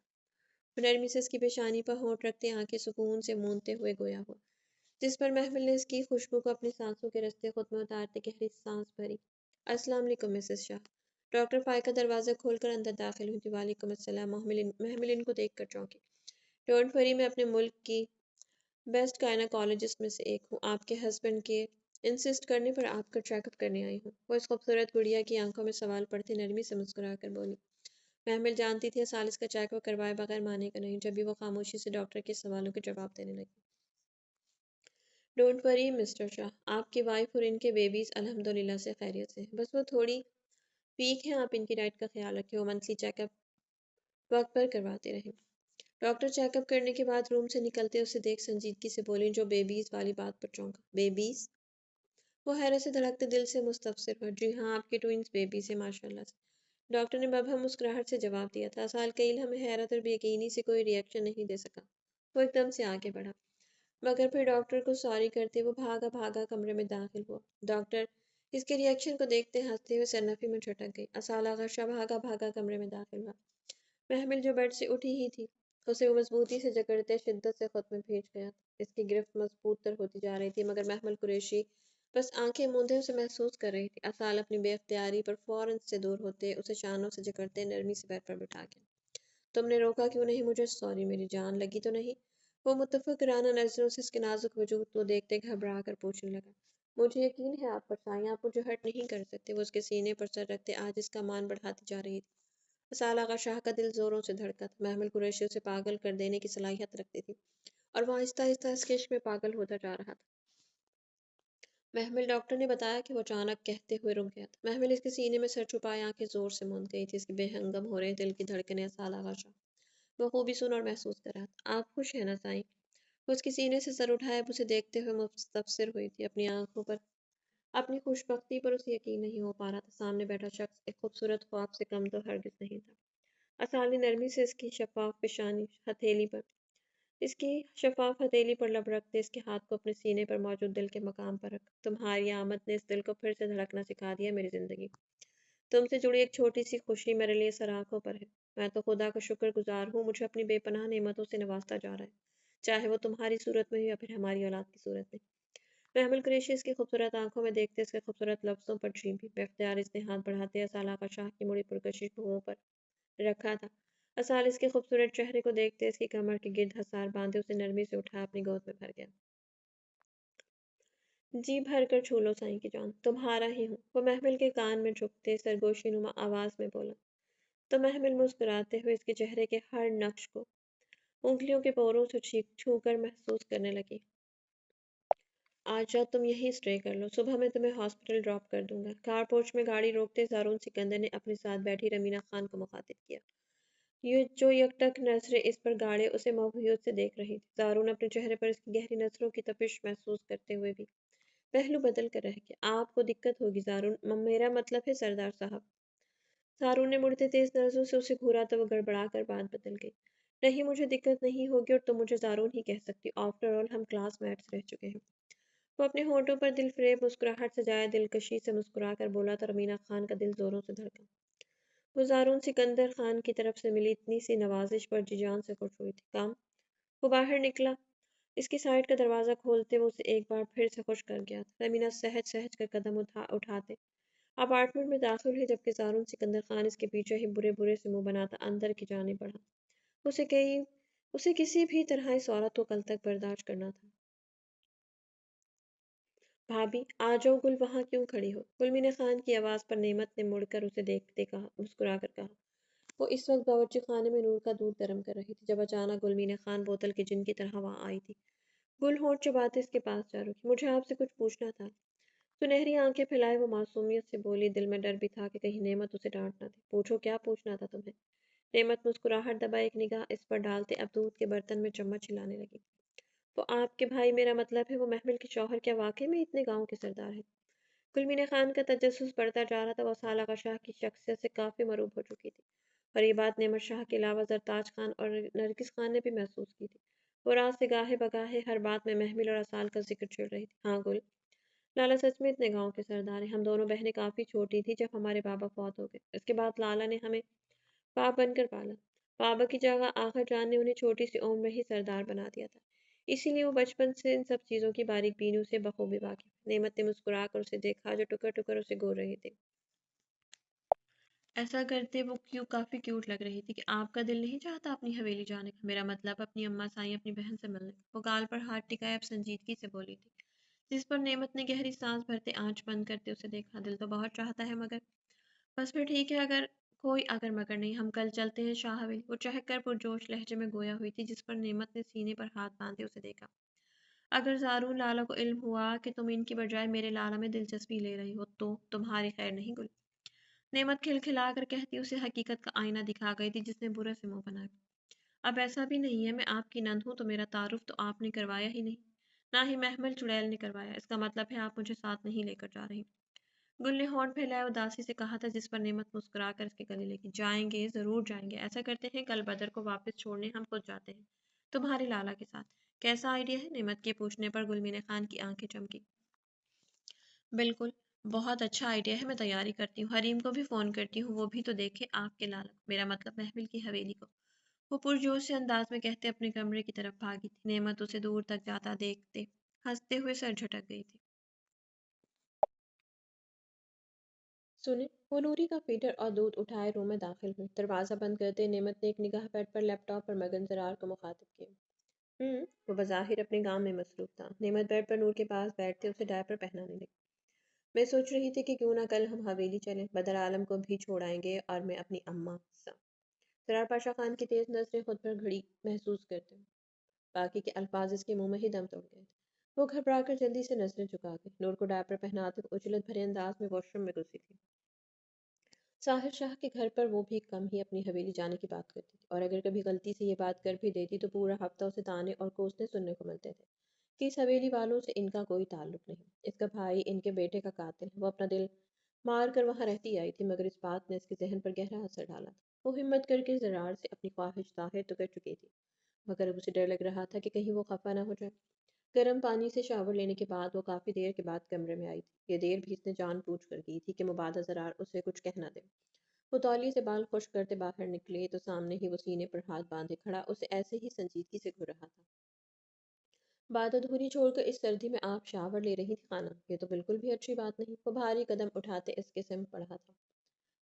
وہ نرمی سے اس کی پیشانی پر ہونٹ رکھتے آنکھیں سکون سے موندتے ہوئے گویا ہوا، جس پر محمل نے اس کی خوشبو کو اپنی سانسوں کے رستے خود میں اتارتے گہری سانس بھری۔ السلام علیکم مسز شاہ۔ ڈاکٹر فائقہ دروازہ کھول کر اندر داخل ہوئی تھی۔ وعلیکم السلام۔ محمل ان کو دیکھ کر چونکی۔ ڈونٹ وری، میں اپنے ملک کی بیسٹ گائناکالوجسٹ میں سے ایک ہوں۔ آپ کے ہسبینڈ کے انسسٹ کرنے پر آپ کا چیک اپ کرنے آئی ہوں۔ وہ اس خوبصورت گڑیا کی آنکھوں میں سوال پڑھتے نرمی سے مسکرا کر بولی۔ محمل جانتی تھی اسال اس کا چیک اپ کروائے بغیر مانے گا نہیں، جب بھی وہ خاموشی سے ڈاکٹر کے سوالوں کے جواب دینے لگی۔ ڈونٹ وری مسٹر شاہ، آپ کی وائف اور ان کے بیبیز الحمدللہ سے خیریت سے ہیں، بس وہ تھوڑی ویک ہیں، آپ ان کی ڈائٹ کا خیال رکھیں، وہ منتھلی چیک اپ وقت پر کرواتے رہیں۔ ڈاکٹر چیک اپ کرنے کے بعد روم سے نکلتے اسے دیکھ سنجیدگی سے بولیں، جو بیبیز والی بات پر چونکا۔ بیبیز؟ وہ حیرت سے دھڑکتے دل سے مستفسر ہوا۔ جی ہاں، آپ کی ٹوئنز بیبیز ہیں ماشاءاللہ سے، ڈاکٹر نے مبہم مسکراہٹ سے جواب دیا تھا۔ اسال کئی لمحے حیرت اور بے یقینی سے کوئی ری ایکشن نہیں دے سکا۔ وہ ایک دم سے آگے بڑھا، مگر پھر ڈاکٹر کو سوری کرتے وہ بھاگا بھاگا کمرے میں داخل ہوا۔ ڈاکٹر اس کے ری ایکشن کو دیکھتے ہنستے ہوئے سرنفی میں جھٹک گئی۔ اسال آغا شاہ بھاگا بھاگا کمرے میں داخل ہوا۔ محمل جو بیڈ سے اٹھی ہی تھی، اسے وہ مضبوطی سے جکڑتے شدت سے خود میں بھیج گیا تھا۔ اس کی گرفت مضبوط تر ہوتی جا رہی تھی، مگر محمل قریشی بس آنکھیں موندے اسے محسوس کر رہی تھی۔ اسال اپنی بے اختیاری پر فوراً سے دور ہوتے اسے شانوں سے جکڑتے نرمی سے بیڈ پر بٹھا گیا۔ تم نے روکا کیوں نہیں مجھے؟ سوری میری جان، لگی تو نہیں؟ وہ متفکرانہ نظروں سے اس کے نازک وجود کو دیکھتے گھبرا کر پوچھنے لگا۔ مجھے یقین ہے آپ پر سائیں، آپ مجھے ہرٹ نہیں کر سکتے۔ وہ اس کے سینے پر سر رکھتے آج اس کا مان بڑھاتی جا رہی تھی۔ اسال آغا شاہ کا دل زوروں سے دھڑکا تھا۔ محمل قریشی اسے پاگل کر دینے کی صلاحیت رکھتی تھی، اور وہ آہستہ آہستہ اس کے عشق میں پاگل ہوتا جا رہا تھا۔ محمل، ڈاکٹر نے بتایا کہ وہ اچانک کہتے ہوئے رک گیا تھا۔ محمل اس کے سینے میں سر چھپائے آنکھیں زور سے موند گئی تھی۔ اس کی بے ہنگم ہو رہے دل کی دھڑکنیں اسال آغا شاہ بخوبی سن اور محسوس کر رہا تھا۔ آپ خوش ہیں نا سائیں؟ وہ اس کے سینے سے سر اٹھائے اب اسے دیکھتے ہوئے مستفسر ہوئی تھی۔ اپنی آنکھوں پر اپنی خوش بختی پر اسے یقین نہیں ہو پا رہا تھا۔ سامنے بیٹھا شخص ایک خوبصورت خواب سے کم تو ہرگز نہیں تھا۔ اسال نے نرمی سے اس کی شفاف ہتھیلی پر لب رکھتے اس کے ہاتھ کو اپنے سینے پر موجود دل کے مقام پر رکھا۔ تمہاری آمد نے اس دل کو پھر سے دھڑکنا سکھا دیا میری زندگی۔ تم سے جڑی ایک چھوٹی سی خوشی میرے لیے سر آنکھوں پر ہے۔ میں تو خدا کا شکر گزار ہوں، مجھے اپنی بے پناہ نعمتوں سے نوازتا جا رہا ہے، چاہے وہ تمہاری صورت میں ہو یا پھر ہماری اولاد کی صورت میں۔ محمل قریشی اس کی خوبصورت آنکھوں میں دیکھتے اس کے خوبصورت لفظوں پر جھیمی۔ بے اختیار اس نے ہاتھ بڑھاتے اسال آغا شاہ کی مڑی پرکشش بھوؤں پر رکھا تھا۔ اسال اس کے خوبصورت چہرے کو دیکھتے اس کی کمر کے گرد حصار باندھے اسے نرمی سے اٹھا اپنی گود میں بھر گیا۔ جی بھر کر چھو لو سائیں کی جان، تمہارا ہی ہوں۔ وہ محمل کے کان میں جھکتے سرگوشی نما آواز میں بولا تو محمل مسکراتے ہوئے اس کے چہرے کے ہر نقش کو انگلیوں کے پوروں سے چھو کر محسوس کرنے لگی۔ آج رات تم یہیں اسٹے کر لو، صبح میں تمہیں ہاسپٹل ڈراپ کر دوں گا۔ کار پورچ میں گاڑی روکتے زارون سکندر نے اپنے ساتھ بیٹھی رمینا خان کو مخاطب کیا، یہ جو یکٹک نظریں اس پر گاڑے اسے موہیت سے دیکھ رہی تھی۔ زارون اپنے چہرے پر اس کی گہری نظروں کی تپش محسوس کرتے ہوئے بھی پہلو بدل کر رہ گیا۔ آپ کو دقت ہوگی زارون، میرا مطلب ہے سردار صاحب۔ زارون نے مڑتے تیز نظروں سے اسے گھورا تو وہ گڑبڑا کر بات بدل گئی۔ نہیں، مجھے دقت نہیں ہوگی اور تم مجھے زارون ہی کہہ سکتی، آفٹر آل ہم کلاس میٹس رہ چکے ہیں۔ وہ اپنے ہونٹوں پر دل فریب مسکراہٹ سجائے دلکشی سے مسکرا کر بولا تو رمینا خان کا دل زوروں سے دھڑکا۔ وہ زارون سکندر خان کی طرف سے ملی اتنی سی نوازش پر جی جان سے خوش ہوئی تھی۔ کام؟ وہ باہر نکلا، اس کی سائڈ کا دروازہ کھولتے وہ اسے ایک بار پھر سے خوش کر گیا تھا۔ رمینا سہج سہج کر قدم اٹھاتے اپارٹمنٹ میں داخل ہوئی، جبکہ زارون سکندر خان اس کے پیچھے ہی برے برے سے منہ بناتا اندر کی جانب بڑھا۔ اسے کسی بھی طرح اس عورت کو کل تک برداشت کرنا تھا۔ بھابھی آ جاؤ، گل وہاں کیوں کھڑی ہو؟ گلمین خان کی آواز پر نعمت نے مڑ کر اسے دیکھتے کہا، مسکرا کر کہا۔ وہ اس وقت باورچی خانے میں نور کا دودھ گرم کر رہی تھی جب اچانک گلمین خان بوتل کے جن کی طرح وہاں آئی تھی۔ گل ہونٹ چباتے اس کے پاس جا رکی۔ مجھے آپ سے کچھ پوچھنا تھا۔ سنہری آنکھیں پھیلائے وہ معصومیت سے بولی، دل میں ڈر بھی تھا کہ کہیں نعمت اسے ڈانٹ نہ دے۔ پوچھو، کیا پوچھنا تھا تمہیں؟ نعمت مسکراہٹ دبا ایک نگاہ اس پر ڈالتے اب دودھ کے برتن میں چمچ ہلانے لگی۔ وہ آپ کے بھائی، میرا مطلب ہے وہ محمل کے شوہر، کیا واقعی میں اتنے گاؤں کے سردار ہیں؟ گلمین خان کا تجسس بڑھتا جا رہا تھا، وہ سالہ شاہ کی شخصیت سے کافی مرعوب ہو چکی تھی، اور یہ بات نعمت شاہ کے علاوہ زرتاج خان اور نرگس خان نے بھی محسوس کی تھی۔ وہ رات سے گاہے بگاہے ہر بات میں محمل اور اسال کا ذکر چھڑ رہی تھی۔ ہاں گل، لالا سچ میں اتنے گاؤں کے سردار ہیں۔ ہم دونوں بہنیں کافی چھوٹی تھی جب ہمارے بابا فوت ہو گئے، اس کے بعد لالا نے ہمیں باپ بن کر پالا۔ بابا کی جگہ آخر جان نے انہیں چھوٹی سی عمر میں ہی سردار بنا دیا تھا، اسی لیے وہ بچپن سے ان سب چیزوں کی باریک بینیوں سے بخوبی واقف۔ نعمت نے مسکرا کر اسے دیکھا جو ٹکر ٹکر اسے گور رہے تھے۔ ایسا کرتے وہ کافی کیوٹ لگ رہی تھی کہ آپ کا دل نہیں چاہتا اپنی حویلی جانے کا؟ میرا مطلب اپنی اماں سائیں اپنی بہن سے ملنے۔ وہ گال پر ہاتھ ٹکائے اب سنجیدگی سے بولی تھی، جس پر نعمت نے گہری سانس بھرتے آنچ بند کرتے اسے دیکھا۔ دل تو بہت چاہتا ہے مگر… بس پھر ٹھیک ہے، اگر کوئی اگر مگر نہیں، ہم کل چلتے ہیں شاہ حویلی۔ وہ چہک کر پرجوش لہجے میں گویا ہوئی تھی، جس پر نعمت نے سینے پر ہاتھ باندھے اسے دیکھا۔ اگر زارون لالا کو علم ہوا کہ تم ان کی بجائے میرے لالا میں دلچسپی لے رہی ہو تو تمہاری خیر نہیں گل۔ نعمت کھلکھلا کر کہتی اسے حقیقت کا آئینہ دکھا گئی تھی جس نے برے سے منہ بنایا۔ اب ایسا بھی نہیں ہے، میں آپ کی نند ہوں تو میرا تعارف تو آپ نے کروایا ہی نہیں، نہ ہی محمل چڑیل نے کروایا۔ اس کا مطلب ہے آپ مجھے ساتھ نہیں لے کر جا رہی۔ گل نے ہونٹ پھیلائے اداسی سے کہا تھا، جس پر نعمت مسکرا کر اس کے گلے لگی۔ جائیں گے، ضرور جائیں گے۔ ایسا کرتے ہیں کل بدر کو واپس چھوڑنے ہم خود جاتے ہیں تمہارے لالا کے ساتھ۔ کیسا آئیڈیا ہے؟ نعمت کے پوچھنے پر گلمین خان کی آنکھیں چمکی۔ بالکل، بہت اچھا آئیڈیا ہے، میں تیاری کرتی ہوں، حریم کو بھی فون کرتی ہوں، وہ بھی تو دیکھے آپ کے لالا کو، میرا مطلب محمل کی حویلی کو۔ وہ پرجوش سے انداز میں کہتے اپنے کمرے کی طرف بھاگی تھی۔ نعمت اسے دور تک جاتا دیکھتے ہنستے ہوئے سر جھٹک گئی تھی۔ سنیں، وہ نوری کا فیڈر اور دودھ اٹھائے روم میں داخل ہوئی۔ دروازہ بند کرتے نعمت نے ایک نگاہ بیڈ پر لیپ ٹاپ پر مگن زرار کو مخاطب کیا۔ وہ بظاہر اپنے کام میں مصروف تھا۔ نعمت بیڈ پر نور کے پاس بیٹھتے اسے ڈائپر پہنانے لگی۔ میں سوچ رہی تھی کہ کیوں نہ کل ہم حویلی چلیں، بدر عالم کو بھی چھوڑ آئیں گے اور میں اپنی اماں زرار پاشا خان کی تیز نظریں خود پر گھڑی محسوس کرتے ہوئے، باقی کے الفاظ اس کے منہ میں ہی دم توڑ گئے تھے۔ وہ گھبرا کر جلدی سے نظریں جھکا گئی۔ نور کو ڈائپر پہناتے ہوئے اجلت بھرے انداز میں واش روم میں گھسی تھی۔ ساحر شاہ کے گھر پر وہ بھی کم ہی اپنی حویلی جانے کی بات کرتی تھی، اور اگر کبھی غلطی سے یہ بات کر بھی دیتی تو پورا ہفتہ اسے تانے اور کوسنے سننے کو ملتے تھے کہ اس حویلی والوں سے ان کا کوئی تعلق نہیں، اس کا بھائی ان کے بیٹے کا قاتل ہے۔ وہ اپنا دل مار کر وہاں رہتی آئی تھی، مگر اس بات نے اس کے ذہن پر گہرا اثر ڈالا تھا۔ وہ ہمت کر کے زرار سے اپنی خواہش ظاہر تو کر چکی تھی، مگر اب اسے ڈر لگ رہا تھا کہ کہیں وہ خفا نہ ہو جائے۔ گرم پانی سے شاور لینے کے بعد وہ کافی دیر کے بعد کمرے میں آئی تھی۔ یہ دیر بھی اس نے جان بوجھ کر کی تھی کہ مبادا زرار اسے کچھ کہہ نہ دے۔ وہ تولیے سے بال خشک کرتے باہر نکلے تو سامنے ہی وہ سینے پر ہاتھ باندھے کھڑا اسے ایسے ہی سنجیدگی سے گھور رہا تھا۔ بات ادھوری چھوڑ کر اس سردی میں آپ شاور لے رہی تھی خانم، یہ تو بالکل بھی اچھی بات نہیں۔ وہ بھاری قدم اٹھاتے اس کے سمت پڑھا تھا۔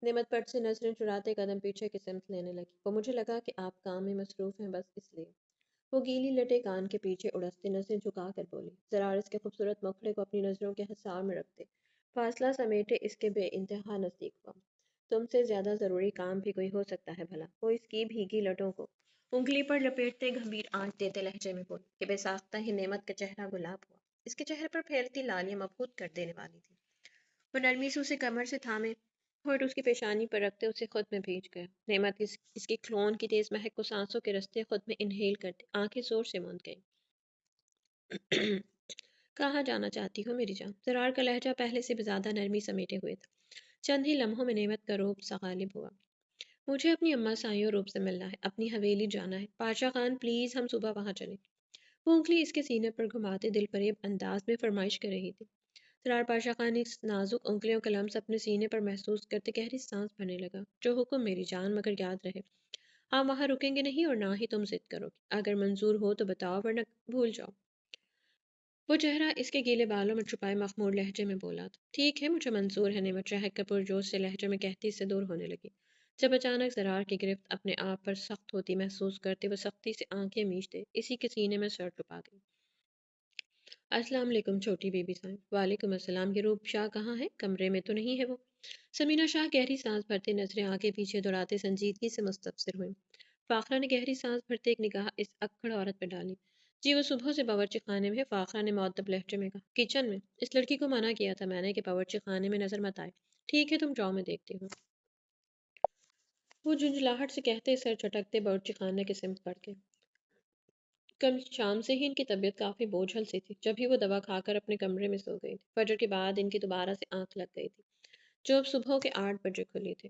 نعمت پٹ سے نظریں چراتے قدم پیچھے کی سمت لینے لگی۔ وہ مجھے لگا کہ آپ کام میں مصروف ہیں، بس اس لیے۔ وہ گیلی لٹے کان کے پیچھے اڑستے نظریں جھکا کر بولی۔ زرار اس کے خوبصورت مکھڑے کو اپنی نظروں کے حصار میں رکھتے فاصلہ سمیٹے اس کے بے انتہا نزدیک ہوا۔ تم سے زیادہ ضروری کام بھی کوئی ہو سکتا ہے بھلا؟ وہ اس کی بھیگی لٹوں کو انگلی پر لپیٹتے گمبھیر آنچ دیتے لہجے میں بولی کہ بے ساختہ ہی نعمت کا چہرہ گلاب ہوا۔ اس کے چہرے پر پھیلتی لالیاں مبہوت کر دینے والی تھی۔ وہ نرمی سے اسے کمر سے تھامے اور اس کی پیشانی پر رکھتے اسے خود میں بھیج گیا۔ نعمت اس کی کھلون کی تیز مہک کو سانسوں کے رستے خود میں انہیل کرتی آنکھیں زور سے موند گئی۔ کہاں جانا چاہتی ہو میری جان؟ زرار کا لہجہ پہلے سے بھی زیادہ نرمی سمیٹے ہوئے تھا۔ چند ہی لمحوں میں نعمت کا روب سا غالب ہوا۔ مجھے اپنی اماں سائیوں روب سے ملنا ہے، اپنی حویلی جانا ہے۔ پاشا خان پلیز ہم صبح وہاں چلیں۔ وہ انگلی اس کے سینے پر گھماتے دل فریب انداز میں فرمائش کر رہی تھی۔ سرار پاشا خان نے اس نازک انگلیوں کا لمس اپنے سینے پر محسوس کرتے گہری سانس بھرنے لگا۔ جو حکم میری جان، مگر یاد رہے ہم وہاں رکیں گے نہیں اور نہ ہی تم ضد کرو گی۔ اگر منظور ہو تو بتاؤ ورنہ بھول جاؤ۔ وہ چہرہ اس کے گیلے بالوں میں چھپائے مخمور لہجے میں بولا تھا۔ ٹھیک ہے مجھے منظور ہے، نعمت شہد کا پرجوش سے لہجے میں کہتی سے دور ہونے لگی۔ جب اچانک زرار کی گرفت اپنے آپ پر سخت ہوتی محسوس کرتے وہ سختی سے آنکھیں میچتے اسی کے سینے میں سر ٹپا گئی۔ السلام علیکم چھوٹی بی بی صاحب۔ وعلیکم السلام۔ یہ روپ شاہ کہاں ہے؟ کمرے میں تو نہیں ہے وہ؟ سمینہ شاہ گہری سانس بھرتے نظریں آگے پیچھے دوڑاتے سنجیدگی سے مستفسر ہوئیں۔ فاخرہ نے گہری سانس بھرتے ایک نگاہ اس اکڑ عورت پر ڈالی۔ جی وہ صبح سے باورچی خانے میں ہے، فاخرہ نے مؤدب لہجے میں کہا۔ کچن میں؟ اس لڑکی کو منع کیا تھا میں نے کہ باورچی خانے میں نظر مت آئے۔ ٹھیک ہے تم جاؤ میں دیکھتی ہوں۔ وہ جھنجھلاہٹ سے کہتے سر چٹکتے باورچی خانے کے سمت بڑھ گئے۔ کل شام سے ہی ان کی طبیعت کافی بوجھل سی تھی، جب ہی وہ دوا کھا کر اپنے کمرے میں سو گئی تھی۔ فجر کے بعد ان کی دوبارہ سے آنکھ لگ گئی تھی، جو اب صبح کے 8 بجے کھلی تھی۔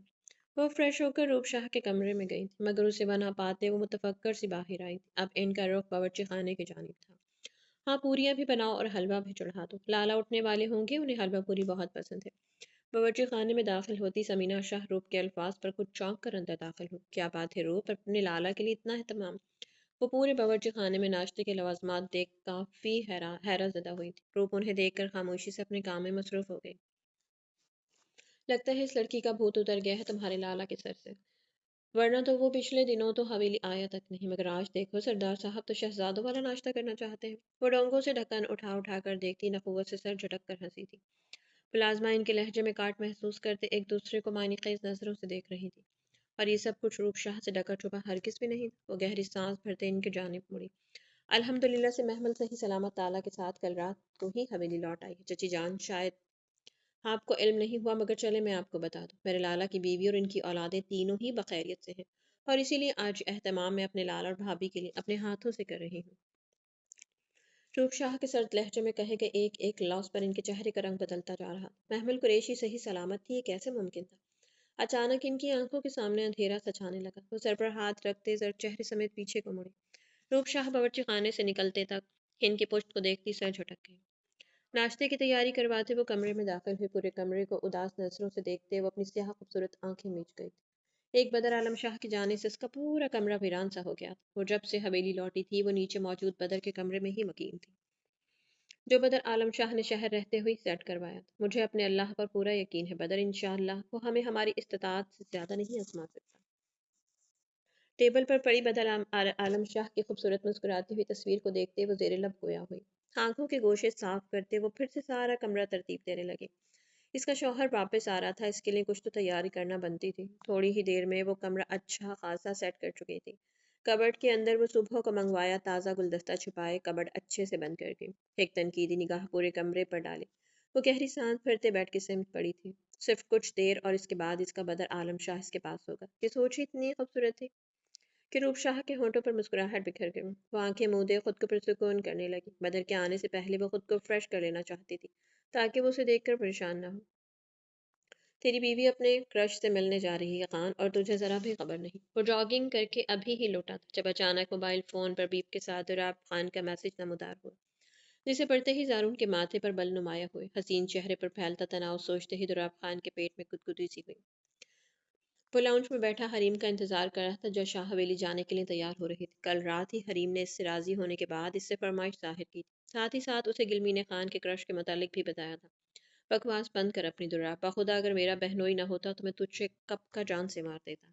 وہ فریش ہو کر روپ شاہ کے کمرے میں گئی تھی، مگر اسے بنا پاتے وہ متفکر سی باہر آئی تھی۔ اب ان کا رخ باورچی خانے کی جانب تھا۔ ہاں پوریاں بھی بناؤ اور حلوہ بھی چڑھا دو، لالا اٹھنے والے ہوں گے، انہیں حلوہ پوری بہت پسند ہے۔ باورچی خانے میں داخل ہوتی سمینہ شاہ روپ کے الفاظ پر کچھ چونک کر اندر داخل ہوئی۔ کیا بات ہے روپ، اپنے لالا کے لیے اتنا اہتمام؟ وہ پورے باورچی خانے میں ناشتے کے لوازمات دیکھ کافی حیرت زدہ ہوئی تھی۔ روپ انہیں دیکھ کر خاموشی سے اپنے کام میں مصروف ہو گئی۔ لگتا ہے اس لڑکی کا بھوت اتر گیا ہے تمہارے لالا کے سر سے، ورنہ تو وہ پچھلے دنوں تو حویلی آیا تک نہیں، مگر آج دیکھو سردار صاحب تو شہزادوں والا ناشتہ کرنا چاہتے ہیں۔ وہ ڈونگوں سے ڈھکن اٹھا اٹھا کر دیکھتی نخوت سے سر جھٹک کر ہنسی تھی۔ پلازما ان کے لہجے میں کاٹ محسوس کرتے ایک دوسرے کو معنی خیز نظروں سے دیکھ رہی تھی۔ اور یہ سب کچھ روپ شاہ سے ڈکا چھپا ہرگز بھی نہیں تھا۔ وہ گہری سانس بھرتے ان کی جانب مڑی۔ الحمدللہ سے محمل صحیح سلامت تعالیٰ کے ساتھ کل رات کو ہی حویلی لوٹ آئی ہے چچی جان۔ شاید آپ کو علم نہیں ہوا، مگر چلے میں آپ کو بتا دوں، میرے لالا کی بیوی اور ان کی اولادیں تینوں ہی بخیریت سے ہیں، اور اسی لیے آج اہتمام میں اپنے لالا اور بھابھی کے لیے اپنے ہاتھوں سے کر رہی ہوں۔ روپ شاہ کے سرد لہجے میں کہے گئے ایک ایک لفظ پر ان کے چہرے کا رنگ بدلتا جا رہا۔ محمل قریشی صحیح سلامت تھی، یہ کیسے ممکن تھا؟ اچانک ان کی آنکھوں کے سامنے اندھیرا سا چھانے لگا۔ وہ سر پر ہاتھ رکھتے زر چہرے سمیت پیچھے کو مڑے۔ روپ شاہ باورچی خانے سے نکلتے تک ان کی پشت کو دیکھتی سر جھٹک گئی۔ ناشتے کی تیاری کرواتے وہ کمرے میں داخل ہوئے، پورے کمرے کو اداس نظروں سے دیکھتے وہ اپنی سیاہ خوبصورت آنکھیں میچ گئی تھی۔ ایک بدر عالم شاہ کی جانے سے اس کا پورا کمرہ ویران سا ہو گیا تھا۔ وہ جب سے حویلی لوٹی تھی وہ نیچے موجود بدر کے کمرے میں ہی مقیم تھی، جو بدر عالم شاہ نے شہر رہتے ہوئے سیٹ کروایا تھا۔ مجھے اپنے اللہ پر پورا یقین ہے بدر، انشاءاللہ وہ ہمیں ہماری استطاعت سے زیادہ نہیں آزما سکتا۔ ٹیبل پر پڑی بدر عالم شاہ کی خوبصورت مسکراتی ہوئی تصویر کو دیکھتے وہ زیر لب گویا ہوئی۔ آنکھوں کے گوشے صاف کرتے وہ پھر سے سارا کمرہ ترتیب دینے لگے۔ اس کا شوہر واپس آ رہا تھا، اس کے لیے کچھ تو تیاری کرنا بنتی تھی۔ تھوڑی ہی دیر میں وہ کمرہ اچھا خاصا سیٹ کر چکی تھی۔ کبرڈ کے اندر وہ صبح کو منگوایا تازہ گلدستہ چھپائے کبرڈ اچھے سے بند کر گئی۔ ایک تنقیدی نگاہ پورے کمرے پر ڈالے وہ گہری سانس بھرتے بیٹھ کے سمت پڑی تھی۔ صرف کچھ دیر اور اس کے بعد اس کا بدر عالم شاہ اس کے پاس ہوگا۔ یہ سوچ ہی اتنی خوبصورت تھی کہ روپ شاہ کے ہونٹوں پر مسکراہٹ بکھر گئی۔ وہ آنکھیں مودے خود کو پرسکون کرنے لگی۔ بدر کے آنے سے پہلے وہ خود کو فریش کر لینا چاہتی تھی تاکہ وہ اسے دیکھ کر پریشان نہ ہو۔ تیری بیوی اپنے کرش سے ملنے جا رہی ہے خان، اور تجھے ذرا بھی خبر نہیں۔ وہ جاگنگ کر کے ابھی ہی لوٹا تھا جب اچانک موبائل فون پر بیپ کے ساتھ دراب خان کا میسج نمودار ہوا، جسے پڑھتے ہی زارون کے ماتھے پر بل نمایاں ہوئے۔ حسین چہرے پر پھیلتا تناؤ سوچتے ہی دراب خان کے پیٹ میں گدگدی سی ہوئی۔ وہ لاؤنج میں بیٹھا حریم کا انتظار کر رہا تھا جو شاہ حویلی جانے کے لیے تیار ہو رہی تھی۔ کل رات ہی حریم نے اس سے راضی ہونے کے بعد اس سے فرمائش ظاہر کی تھی، ساتھ ہی ساتھ اسے گلمین خان کے کرش کے متعلق بھی بتایا تھا۔ بکواس بند کر اپنی دراب، بخدا اگر میرا بہنوئی نہ ہوتا تو میں تجھ سے کب کا جان سے مار دیتا۔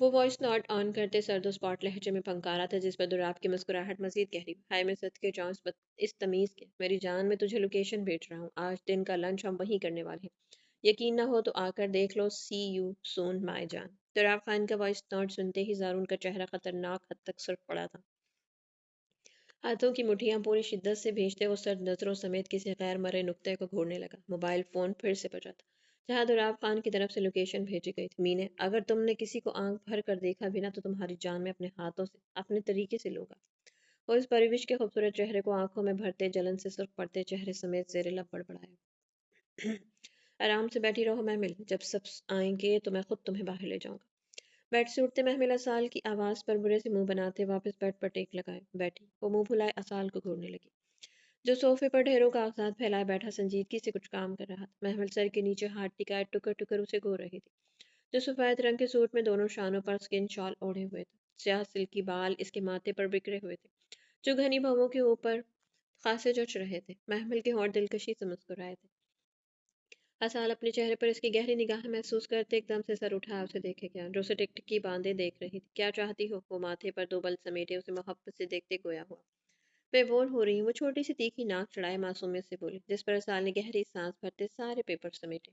وہ وائس نوٹ آن کرتے سرد و سپاٹ لہجے میں پھنکارا تھا، جس پر دراب کی مسکراہٹ مزید گہری ہوئی۔ ہائے میں صدقے جاؤں اس تمیز کے، میری جان میں تجھے لوکیشن بھیج رہا ہوں، آج دن کا لنچ ہم وہیں کرنے والے ہیں، یقین نہ ہو تو آ کر دیکھ لو، سی یو سون مائی جان۔ دراب خان کا وائس نوٹ سنتے ہی زارون کا چہرہ خطرناک حد تک سرخ پڑا تھا۔ ہاتھوں کی مٹھیاں پوری شدت سے بھیجتے وہ سرد نظروں سمیت کسی غیر مرئے نقطے کو گھورنے لگا۔ موبائل فون پھر سے بجا تھا، جہاں دولاب خان کی طرف سے لوکیشن بھیجی گئی تھی۔ مینے، اگر تم نے کسی کو آنکھ بھر کر دیکھا بھی نہ تو تمہاری جان میں اپنے ہاتھوں سے اپنے طریقے سے لوں گا۔ وہ اس پرورش کے خوبصورت چہرے کو آنکھوں میں بھرتے جلن سے سرخ پڑتے چہرے سمیت زیر لب بڑبڑایا۔ آرام سے بیٹھی رہو محمل، جب سب آئیں گے تو میں خود تمہیں باہر لے جاؤں گا۔ بیڈ سے اٹھتے محمل اسال کی آواز پر برے سے منہ بناتے واپس بیڈ پر ٹیک لگائے بیٹھی۔ وہ منہ پھلائے اسال کو گھورنے لگی، جو صوفے پر ڈھیروں کاغذات پھیلائے بیٹھا سنجیدگی سے کچھ کام کر رہا تھا۔ محمل سر کے نیچے ہاتھ ٹکائے ٹکر ٹکر اسے گھور رہی تھی، جو سفید رنگ کے سوٹ میں دونوں شانوں پر اسکن شال اوڑھے ہوئے تھے۔ سیاہ سلکی بال اس کے ماتھے پر بکھرے ہوئے تھے، جو گھنی بھووں کے اوپر خاصے جچ رہے تھے۔ محمل کے ہونٹ دلکشی سے مسکرائے تھے۔ اسال اپنے چہرے پر اس کی گہری نگاہیں محسوس کرتے ایک دم سے سر اٹھایا اسے دیکھے گیا، جو اسے ٹکٹکی باندھے دیکھ رہی تھی۔ کیا چاہتی ہو؟ وہ ماتھے پر دو بل سمیٹے اسے محبت سے دیکھتے گویا ہوا بے بول ہو رہی ہوں۔ وہ چھوٹی سی تیکھی ناک چڑھائے معصومیت سے بولی، جس پر اسال نے گہری سانس بھرتے سارے پیپر سمیٹے۔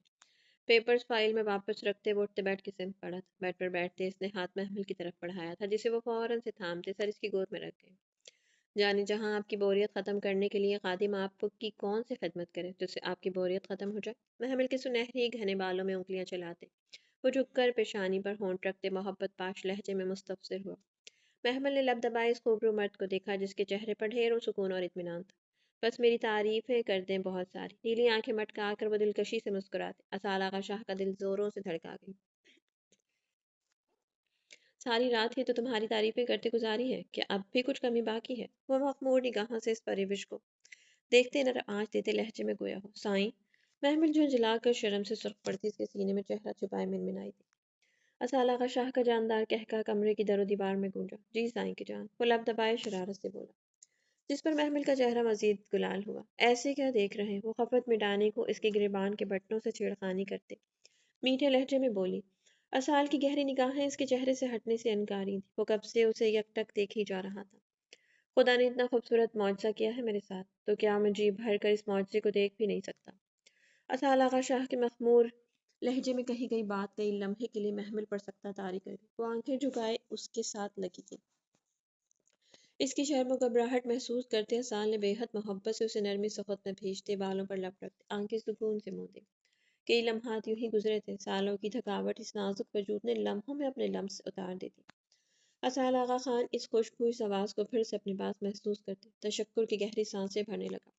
پیپرز فائل میں واپس رکھتے وہ اٹھتے بیڈ کی سمت بڑھا تھا۔ بیڈ پر بیٹھتے اس نے ہاتھ محمل کی طرف بڑھایا تھا، جسے وہ فوراً سے تھامتے سر اس کی گود میں رکھ گئے۔ جانے جہاں آپ کی بوریت ختم کرنے کے لیے خادم آپ کی کون سی خدمت کرے جس سے آپ کی بوریت ختم ہو جائے۔ محمل کے سنہری گھنے بالوں میں انگلیاں چلاتے وہ جھک کر پیشانی پر ہونٹ رکھتے محبت پاش لہجے میں مستفسر ہوا۔ محمل نے لب دبائے اس خوبرو مرد کو دیکھا، جس کے چہرے پر ڈھیروں سکون اور اطمینان تھا۔ بس میری تعریفیں کر دیں بہت ساری۔ نیلی آنکھیں مٹکا کر وہ دلکشی سے مسکراتے۔ اسال آغا شاہ کا دل زوروں سے دھڑکا گئی۔ ساری رات ہی تو تمہاری تعریفیں کرتے گزاری ہے، کہ اب بھی کچھ کمی باقی ہے؟ وہ مخمور نگاہوں سے اس پرورش کو دیکھتے نہ آنچ دیتے لہجے میں گویا ہو۔ سائیں، محمل جھنجھلا کر شرم سے سرخ پڑتی اس کے سینے میں چہرہ چھپائے منمنائی تھی۔ اسال آغا شاہ کا جاندار کہکا کمرے کی در و دیوار میں گونجا۔ جی سائیں کی جان، وہ لب دبائے شرارت سے بولا، جس پر محمل کا چہرہ مزید گلال ہوا۔ ایسے کیا دیکھ رہے ہیں؟ وہ خفت مٹانے کو اس کے گریبان کے بٹنوں سے چھیڑخانی کرتے میٹھے لہجے میں بولی۔ اسال کی گہری نگاہیں اس کے چہرے سے ہٹنے سے انکاری تھی۔ وہ کب سے اسے یکٹک دیکھ ہی جا رہا تھا۔ خدا نے اتنا خوبصورت معجزہ کیا ہے میرے ساتھ، تو کیا میں جی بھر کر اس معجزے کو دیکھ بھی نہیں سکتا؟ اسال آغا شاہ کے مخمور لہجے میں کہی گئی بات کئی لمحے کے لیے محمل پر سکتہ طاری کر گئی۔ وہ آنکھیں جھکائے اس کے ساتھ لگی تھی۔ اس کی شرم و گھبراہٹ محسوس کرتے اسال نے بے حد محبت سے اسے نرمی سخت میں بھیجتے بالوں پر لپ رکھتے آنکھیں سکون سے موندے۔ کئی لمحات یوں ہی گزرے تھے۔ سالوں کی تھکاوٹ اس نازک وجود نے لمحوں میں اپنے لمس اتار دی تھی۔ اسال آغا خان اس خوشبو اس آواز کو پھر سے اپنے پاس محسوس کرتے تشکر کی گہری سانسیں بھرنے لگا۔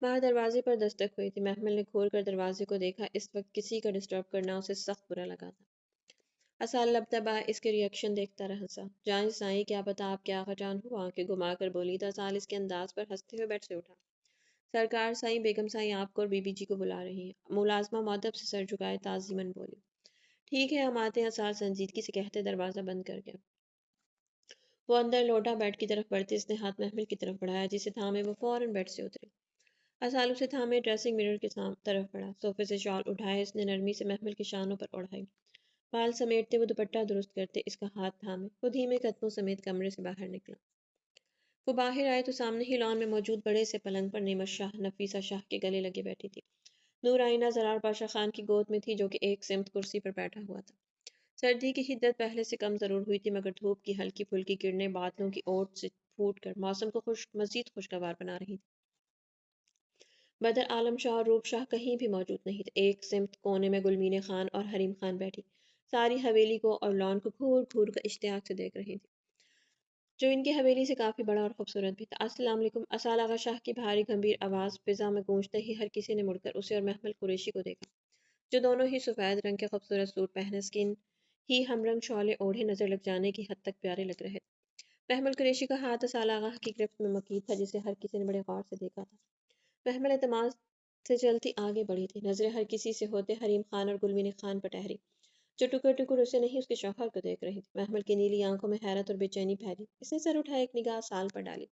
باہر دروازے پر دستک ہوئی تھی۔ محمل نے کھول کر دروازے کو دیکھا۔ اس وقت کسی کا ڈسٹرب کرنا اسے سخت برا لگا تھا۔ اسال لب دبائے اس کے ریئیکشن دیکھتا رہا سا۔ جائیں سائیں، کیا پتا آپ کیا جان ہو؟ آنکھیں گھما کر بولی تو اسال اس کے انداز پر ہنستے ہوئے بیٹھ سے اٹھا۔ سرکار سائیں، بیگم سائیں آپ کو اور بی بی جی کو بلا رہی ہیں۔ ملازمہ مؤدب سے سر جھکائے تعظیماً بولی۔ ٹھیک ہے، ہم آتے ہیں، اسال سنجیدگی سے کہتے دروازہ بند کر گیا۔ وہ اندر لوٹا۔ بیڈ کی طرف بڑھتے اس نے ہاتھ محمل کی طرف بڑھایا، جسے تھامے وہ فوراً بیڈ سے اترے۔ اسال اسے تھامے ڈریسنگ مرر کی طرف بڑھا۔ صوفے سے شال اٹھائے اس نے نرمی سے محمل کے شانوں پر اوڑھائی۔ بال سمیٹتے وہ دوپٹہ درست کرتے اس کا ہاتھ تھامے وہ دھیمے قدموں سمیت کمرے سے باہر نکلا۔ وہ باہر آئے تو سامنے ہی لان میں موجود بڑے سے پلنگ پر نعمت شاہ نفیسہ شاہ کے گلے لگے بیٹھی تھی۔ نور آئینہ زرار پاشا خان کی گود میں تھی، جو کہ ایک سمت کرسی پر بیٹھا ہوا تھا۔ سردی کی حدت پہلے سے کم ضرور ہوئی تھی، مگر دھوپ کی ہلکی پھلکی کرنیں بادلوں کی اوٹ سے پھوٹ کر موسم کو مزید خوشگوار بنا رہی تھی۔ بدر عالم شاہ اور روپ شاہ کہیں بھی موجود نہیں تھے۔ ایک سمت کونے میں گلمین خان اور حریم خان بیٹھی ساری حویلی کو اور لان کو گھور گھور کر اشتیاق سے دیکھ رہی تھی، جو ان کی حویلی سے کافی بڑا اور خوبصورت بھی تھا۔ السلام علیکم۔ اسال آغا شاہ کی بھاری گمبھیر آواز فضا میں گونجتے ہی ہر کسی نے مڑ کر اسے اور محمل قریشی کو دیکھا، جو دونوں ہی سفید رنگ کے خوبصورت سوٹ پہنے اسکن ہی ہم رنگ شالے اوڑھے نظر لگ جانے کی حد تک پیارے لگ رہے تھے۔ محمل قریشی کا ہاتھ اسال آغا کی گرفت میں مکید تھا، جسے ہر کسی نے بڑے غور سے دیکھا تھا۔ محمل اعتماد سے چلتی آگے بڑھی تھی، نظریں ہر کسی سے ہوتے حریم خان اور گلمین خان پر ٹہری، جو ٹکر ٹکر اسے نہیں اس کے شوہر کو دیکھ رہی تھی۔ محمل کی نیلی آنکھوں میں حیرت اور بے چینی پھیلی۔ اس نے سر اٹھائے ایک نگاہ اسال پر ڈالی،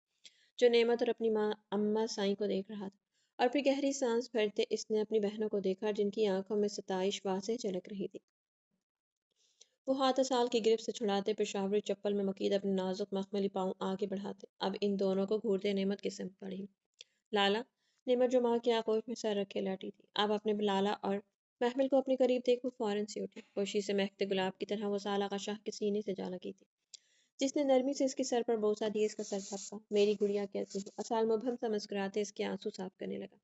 جو نعمت اور اپنی ماں اماں سائیں کو دیکھ رہا تھا، اور پھر گہری سانس بھرتے اس نے اپنی بہنوں کو دیکھا، جن کی آنکھوں میں ستائش واضح جھلک رہی تھی۔ وہ ہاتھ اسال کی گرفت سے چھڑاتے پشاوری چپل میں مکید اپنے نازک مخملی پاؤں آگے بڑھاتے اب ان دونوں کو گھورتے نعمت کی سمت بڑھی۔ لالا، نعمت جو ماں کی آغوش میں سر رکھے لیٹی تھی، اب اپنے لالا اور محمل کو اپنے قریب دیکھ وہ فوراً سے اٹھی۔ خوشی سے مہکتے گلاب کی طرح وہ اسال آغا شاہ کے سینے سے جا لگی تھی، جس نے نرمی سے اس کے سر پر بوسہ دیا، اس کا سر تھپکا۔ میری گڑیا کیسی ہو؟ اسال مبہم سا مسکراتے اس کے آنسو صاف کرنے لگا۔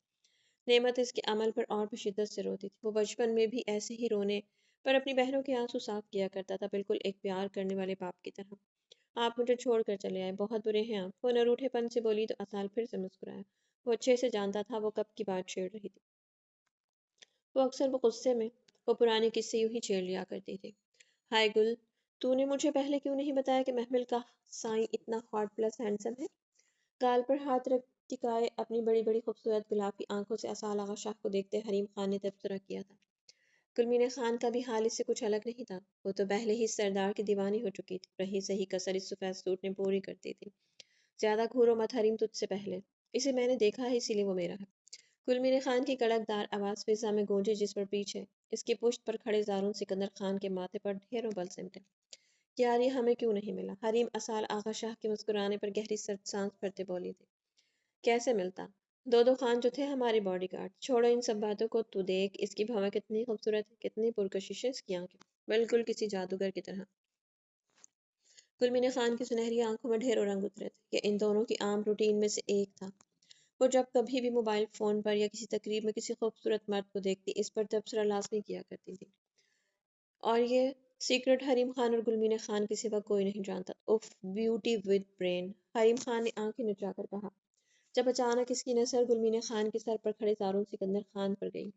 نعمت اس کے عمل پر اور بھی شدت سے روتی تھی۔ وہ بچپن میں بھی ایسے ہی رونے پر اپنی بہنوں کے آنسو صاف کیا کرتا تھا، بالکل ایک پیار کرنے والے باپ کی طرح۔ آپ مجھے چھوڑ کر چلے آئے، بہت برے ہیں آپ، وہ نروٹھے پن سے بولی تو اسال پھر سے مسکرایا۔ وہ اچھے سے جانتا تھا وہ کب کی بات چھیڑ رہی تھی۔ وہ اکثر وہ غصے میں وہ پرانے قصے یوں ہی چھیڑ لیا کرتی تھی۔ ہائے گل، تو نے مجھے پہلے کیوں نہیں بتایا کہ محمل کا سائیں اتنا ہاٹ پلس ہینڈسم ہے؟ گال پر ہاتھ رکھ ٹکائے اپنی بڑی بڑی خوبصورت گلابی آنکھوں سے اسال آغا شاہ کو دیکھتے حریم خان نے تبصرہ کیا تھا۔ گلمین خان کا بھی حال اس سے کچھ الگ نہیں تھا۔ وہ تو پہلے ہی سردار کی دیوانی ہو چکی تھی، رہی صحیح کسر اس سفید سوٹ نے پوری کر دی تھی۔ زیادہ گھورو مت حریم تجھ سے پہلے، اسے میں نے دیکھا ہے اسی لیے وہ میرا ہے۔ گلمین خان کی کڑک دار آواز فضا میں گونجی، جس پر پیچھے اس کی پشت پر کھڑے زارون سکندر خان کے ماتھے پر ڈھیروں بل سمٹے۔ یار یہ ہمیں کیوں نہیں ملا؟ حریم اسال آغا شاہ کے مسکرانے پر گہری سرد سانس بھرتے بولی تھی۔ کیسے ملتا؟ دو دو خان جو تھے ہمارے باڈی گارڈ۔ چھوڑو ان سب باتوں کو، تو دیکھ اس کی بھویں کتنی خوبصورت ہے، کتنی پرکشش ہے اس کی آنکھیں، بالکل کسی جادوگر کی طرح۔ گلمین خان کی سنہری آنکھوں میں ڈھیروں رنگ اترے تھے۔ یہ ان دونوں کی عام روٹین میں سے ایک تھا۔ وہ جب کبھی بھی موبائل فون پر یا کسی تقریب میں کسی خوبصورت مرد کو دیکھتی، اس پر تبصرہ لازمی کیا کرتی تھی۔ اور یہ سیکرٹ حریم خان اور گلمین خان کے سوا کوئی نہیں جانتا۔ اف، بیوٹی ود برین، حریم خان نے آنکھیں نچا کر کہا، جب اچانک اس کی نظر گلمین خان کے سر پر کھڑے زارون سکندر خان پر گئی،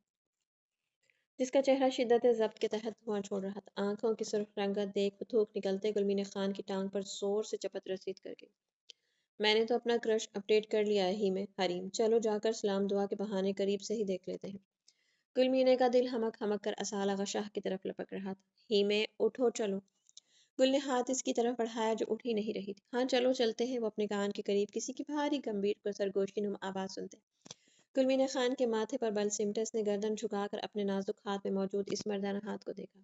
جس کا چہرہ شدت ضبط کے تحت دھواں چھوڑ رہا تھا۔ آنکھوں کی سرخ رنگت دیکھ وہ تھوک نکلتے گلمین خان کی ٹانگ پر زور سے چپت رسید کر گئی۔ میں نے تو اپنا کرش اپڈیٹ کر لیا ہے ہی میں حریم، چلو جا کر سلام دعا کے بہانے قریب سے ہی دیکھ لیتے ہیں۔ گلمینے کا دل ہمک ہمک کر اسال آغا شاہ کی طرف لپک رہا تھا۔ ہی میں، اٹھو چلو۔ گل نے ہاتھ اس کی طرف بڑھایا جو اٹھ ہی نہیں رہی تھی۔ ہاں چلو چلتے ہیں۔ وہ اپنے کان کے قریب کسی کی بھاری گمبھیر کو سرگوشی نما آواز سنتے گلمین خان کے ماتھے پر بل سمٹے اس نے گردن جھکا کر اپنے نازک ہاتھ میں موجود اس مردانہ ہاتھ کو دیکھا،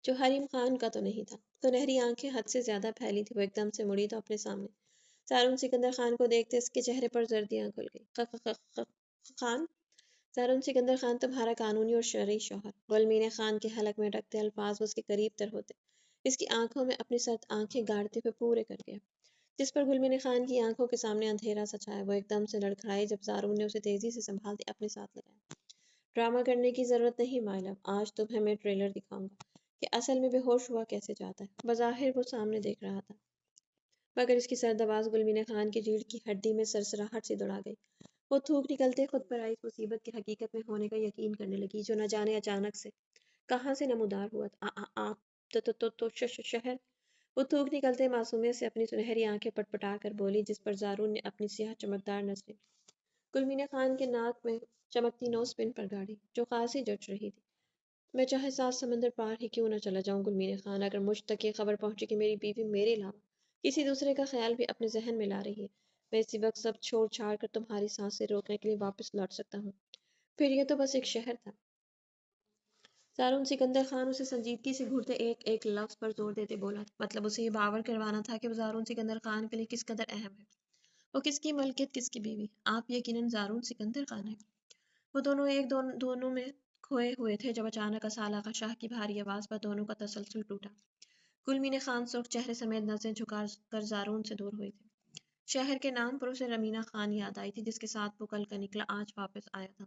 جو حریم خان کا تو نہیں تھا۔ سنہری آنکھیں حد سے زیادہ پھیلی تھی، وہ ایک دم سے مڑی تو اپنے سامنے زارون سکندر خان کو دیکھتے اس کے چہرے پر زردیاں کھل گئی۔ خان، زارون سکندر خان تمہارا قانونی اور شرعی شوہر۔ گلمین خان کے حلق میں اٹکتے الفاظ اس کے قریب تر ہوتے اس کی آنکھوں میں اپنی سرد آنکھیں گاڑتے ہوئے پورے کر گیا، جس پر گلمین خان کی آنکھوں کے سامنے اندھیرا سا چھایا۔ وہ ایک دم سے لڑکھڑائی جب زارون نے اسے تیزی سے سنبھالتے اپنے ساتھ لگایا۔ ڈرامہ کرنے کی ضرورت نہیں مائی لو، آج تمہیں میں ٹریلر دکھاؤں گا کہ اصل میں بے ہوش ہوا کیسے جاتا ہے۔ بظاہر وہ سامنے دیکھ رہا تھا، مگر اس کی سرد آواز گلمین خان کی ریڑھ کی ہڈی میں سرسراہٹ سی دوڑا گئی۔ وہ تھوک نکلتے خود پر آئی اس مصیبت کے حقیقت میں ہونے کا یقین کرنے لگی، جو نہ جانے اچانک سے کہاں سے نمودار ہوا تھا۔ آپ تو شہر۔ وہ تھوک نکلتے معصومیت سے اپنی سنہری آنکھیں پٹپٹا کر بولی، جس پر زارون نے اپنی سیاہ چمکدار نظریں گلمین خان کے ناک میں چمکتی نوز پن پر گاڑی، جو خاصی جچ رہی تھی۔ میں چاہے 7 سمندر پار ہی کیوں نہ چلا جاؤں گلمین خان، اگر مجھ تک یہ خبر پہنچی کہ میری بیوی میرے علاوہ کسی دوسرے کا خیال بھی اپنے ذہن میں لا رہی ہے، میں اسی وقت سب چھوڑ چھاڑ کر تمہاری سانسیں روکنے کے لیے واپس لوٹ سکتا ہوں۔ پھر یہ تو بس ایک شہر تھا۔ زارون سکندر خان اسے سنجیدگی سے گھورتے ایک ایک لفظ پر زور دیتے بولا، مطلب اسے یہ باور کروانا تھا کہ وہ زارون سکندر خان کے لیے کس قدر اہم ہے، وہ کس کی ملکیت، کس کی بیوی۔ آپ یقیناً زارون سکندر خان ہیں۔ وہ دونوں ایک دونوں میں کھوئے ہوئے تھے جب اچانک اسال آغا شاہ کی بھاری آواز پر دونوں کا تسلسل ٹوٹا۔ گلمین خان سرخ چہرے سمیت نظریں جھکا کر زارون سے دور ہوئی تھی۔ شہر کے نام پر اسے رمینا خان یاد آئی تھی، جس کے ساتھ وہ کل کا نکلا آج واپس آیا تھا۔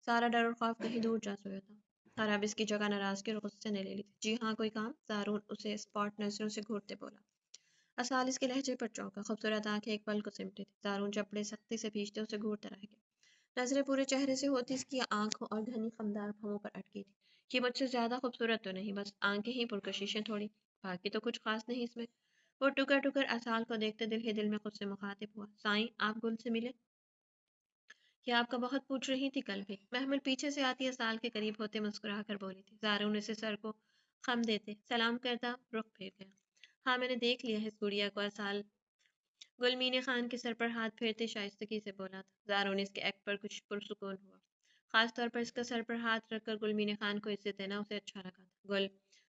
سارا ڈر اور خوف کہیں دور جا سویا تھا، اور اب اس کی جگہ ناراضگی اور غصے نے لے لی تھی۔ جی ہاں، کوئی کام؟ زارون اسے اسپاٹ نظروں سے گھورتے بولا۔ اسال اس کے لہجے پر چونکا، خوبصورت آنکھیں ایک پل کو سمٹی تھی۔ زارون جب بڑے سختی سے بھیجتے اسے گھورتا رہ گیا، نظریں پورے چہرے سے ہوتی اس کی آنکھوں اور گھنی خمدار بھووں پر اٹکی تھی۔ یہ مجھ سے زیادہ خوبصورت تو نہیں، بس آنکھیں ہی پرکشش ہیں تھوڑی، باقی تو کچھ خاص نہیں اس میں۔ وہ ٹکر ٹکر اسال کو دیکھتے دل ہی دل میں خود سے مخاطب ہوا، سائیں آپ گل سے ملے؟ یہ آپ کا بہت پوچھ رہی تھی کل بھی۔ محمل پیچھے سے آتی اسال کے قریب ہوتے مسکرا کر بولی تھی۔ زارون اسے سر کو خم دیتے سلام کرتا رخ پھیر گیا۔ ہاں میں نے دیکھ لیا ہے اس گڑیا کو، اسال گلمین خان کے سر پر ہاتھ پھیرتے شائستگی سے بولا تھا۔ زارون اس کے ایکٹ پر کچھ پرسکون ہوا، خاص طور پر اس کا سر پر ہاتھ رکھ کر گلمین خان کو عزت دینا اسے اچھا لگا تھا۔ گل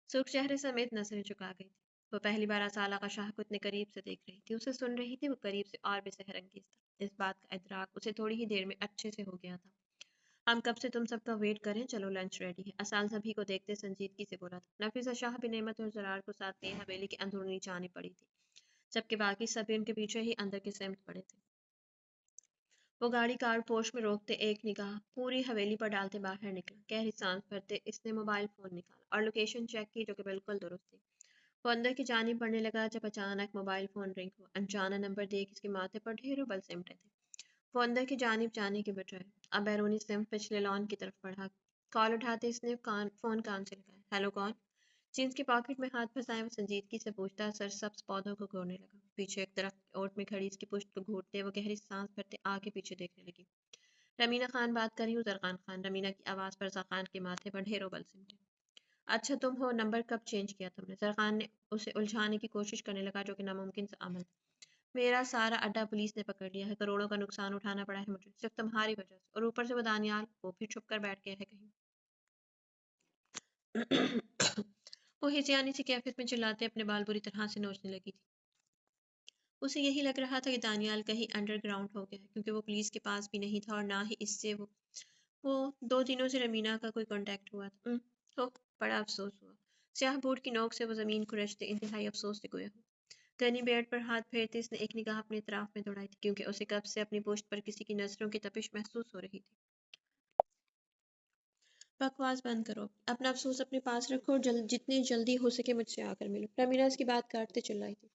سرخ چہرے سمیت نظریں جھکا گئی تھی۔ وہ پہلی بار اسال آغا شاہ کو اتنے قریب سے دیکھ رہی تھی، اسے سن رہی تھی۔ وہ قریب سے اور بھی سحر انگیز تھا۔ اس بات کا ادراک اسے تھوڑی ہی دیر میں اچھے سے ہو گیا تھا۔ ہم کب سے تم سب کا ویٹ کریں، چلو لنچ ریڈی ہے، اسال سبھی کو دیکھتے سنجیدگی سے بولا تھا۔ نفیسہ شاہ بھی نعمت اور زرار کو ساتھ لیے حویلی کے اندرونی جانی پڑی تھی، جبکہ باقی سبھی ان کے پیچھے ہی اندر کی سمت پڑے تھے۔ وہ گاڑی کار پوش میں روکتے، ایک نگاہ پوری حویلی پر ڈالتے باہر نکلا۔ گہری سانس بھرتے اس نے موبائل فون نکالا اور لوکیشن چیک کی، جو کہ بالکل درست تھی۔ وہ اندر کی جانب بڑھنے لگا جب اچانک موبائل فون رنگ ہوا۔ انجانا نمبر دیکھ اس کے ماتھے پر ڈھیروں بل سمٹے تھے۔ وہ اندر کی جانب جانے کے بجائے اب بیرونی سمت پچھلے لان کی طرف بڑھا۔ کال اٹھاتے اس نے فون کان سے لگایا۔ ہیلو، کون؟ جینس کی پاکٹ میں ہاتھ پھنسائے وہ سنجیدگی سے پوچھتا، سرسبز پودوں کو گھورنے لگا۔ پیچھے ایک درخت کی اوٹ میں کھڑی اس کی پشت کو گھورتے وہ گہری سانس بھرتے آگے پیچھے دیکھنے لگی۔ رمینا خان بات کر رہی ہوں، زرخان خان۔ رمینا کی آواز پر زرخان کے ماتھے پر ڈھیروں بل سمٹے۔ اچھا تم ہو، نمبر کب چینج کیا تم نے؟ زرخان نے اسے الجھانے کی کوشش کرنے لگا، جو کہ ناممکن سا عمل تھا۔ میرا سارا اڈا پولیس نے پکڑ لیا ہے، کروڑوں کا نقصان اٹھانا پڑا ہے مجھے، صرف تمہاری وجہ سے، اور اوپر سے وہ دانیال، وہ بھی چھپ کر بیٹھ گیا ہے کہیں۔ وہ ہیجانی سی کیفیت میں چلاتے اپنے بال بری طرح سے نوچنے لگی تھی۔ اسے یہی لگ رہا تھا کہ دانیال کہیں انڈر گراؤنڈ ہو گیا ہے، کیونکہ وہ پولیس کے پاس بھی نہیں تھا اور نہ ہی اس سے وہ 2 دنوں سے رمینا کا کوئی کانٹیکٹ ہوا تھا۔ ہو، بڑا افسوس ہوا۔ سیاہ بوٹ کی نوک سے وہ زمین کھرچتے انتہائی افسوس سے گویا ہو۔ گنی بیٹ پر ہاتھ پھیرتے اس نے ایک نگاہ اپنے اطراف میں دوڑائی تھی، کیونکہ اسے کب سے اپنی پشت پر کسی کی نظروں کی تپش محسوس ہو رہی تھی۔ بکواس بند کرو، اپنا افسوس اپنے پاس رکھو اور جتنی جلدی ہو سکے مجھ سے آ کر ملو۔ رمینا اس کی بات کاٹتے چلائی تھی۔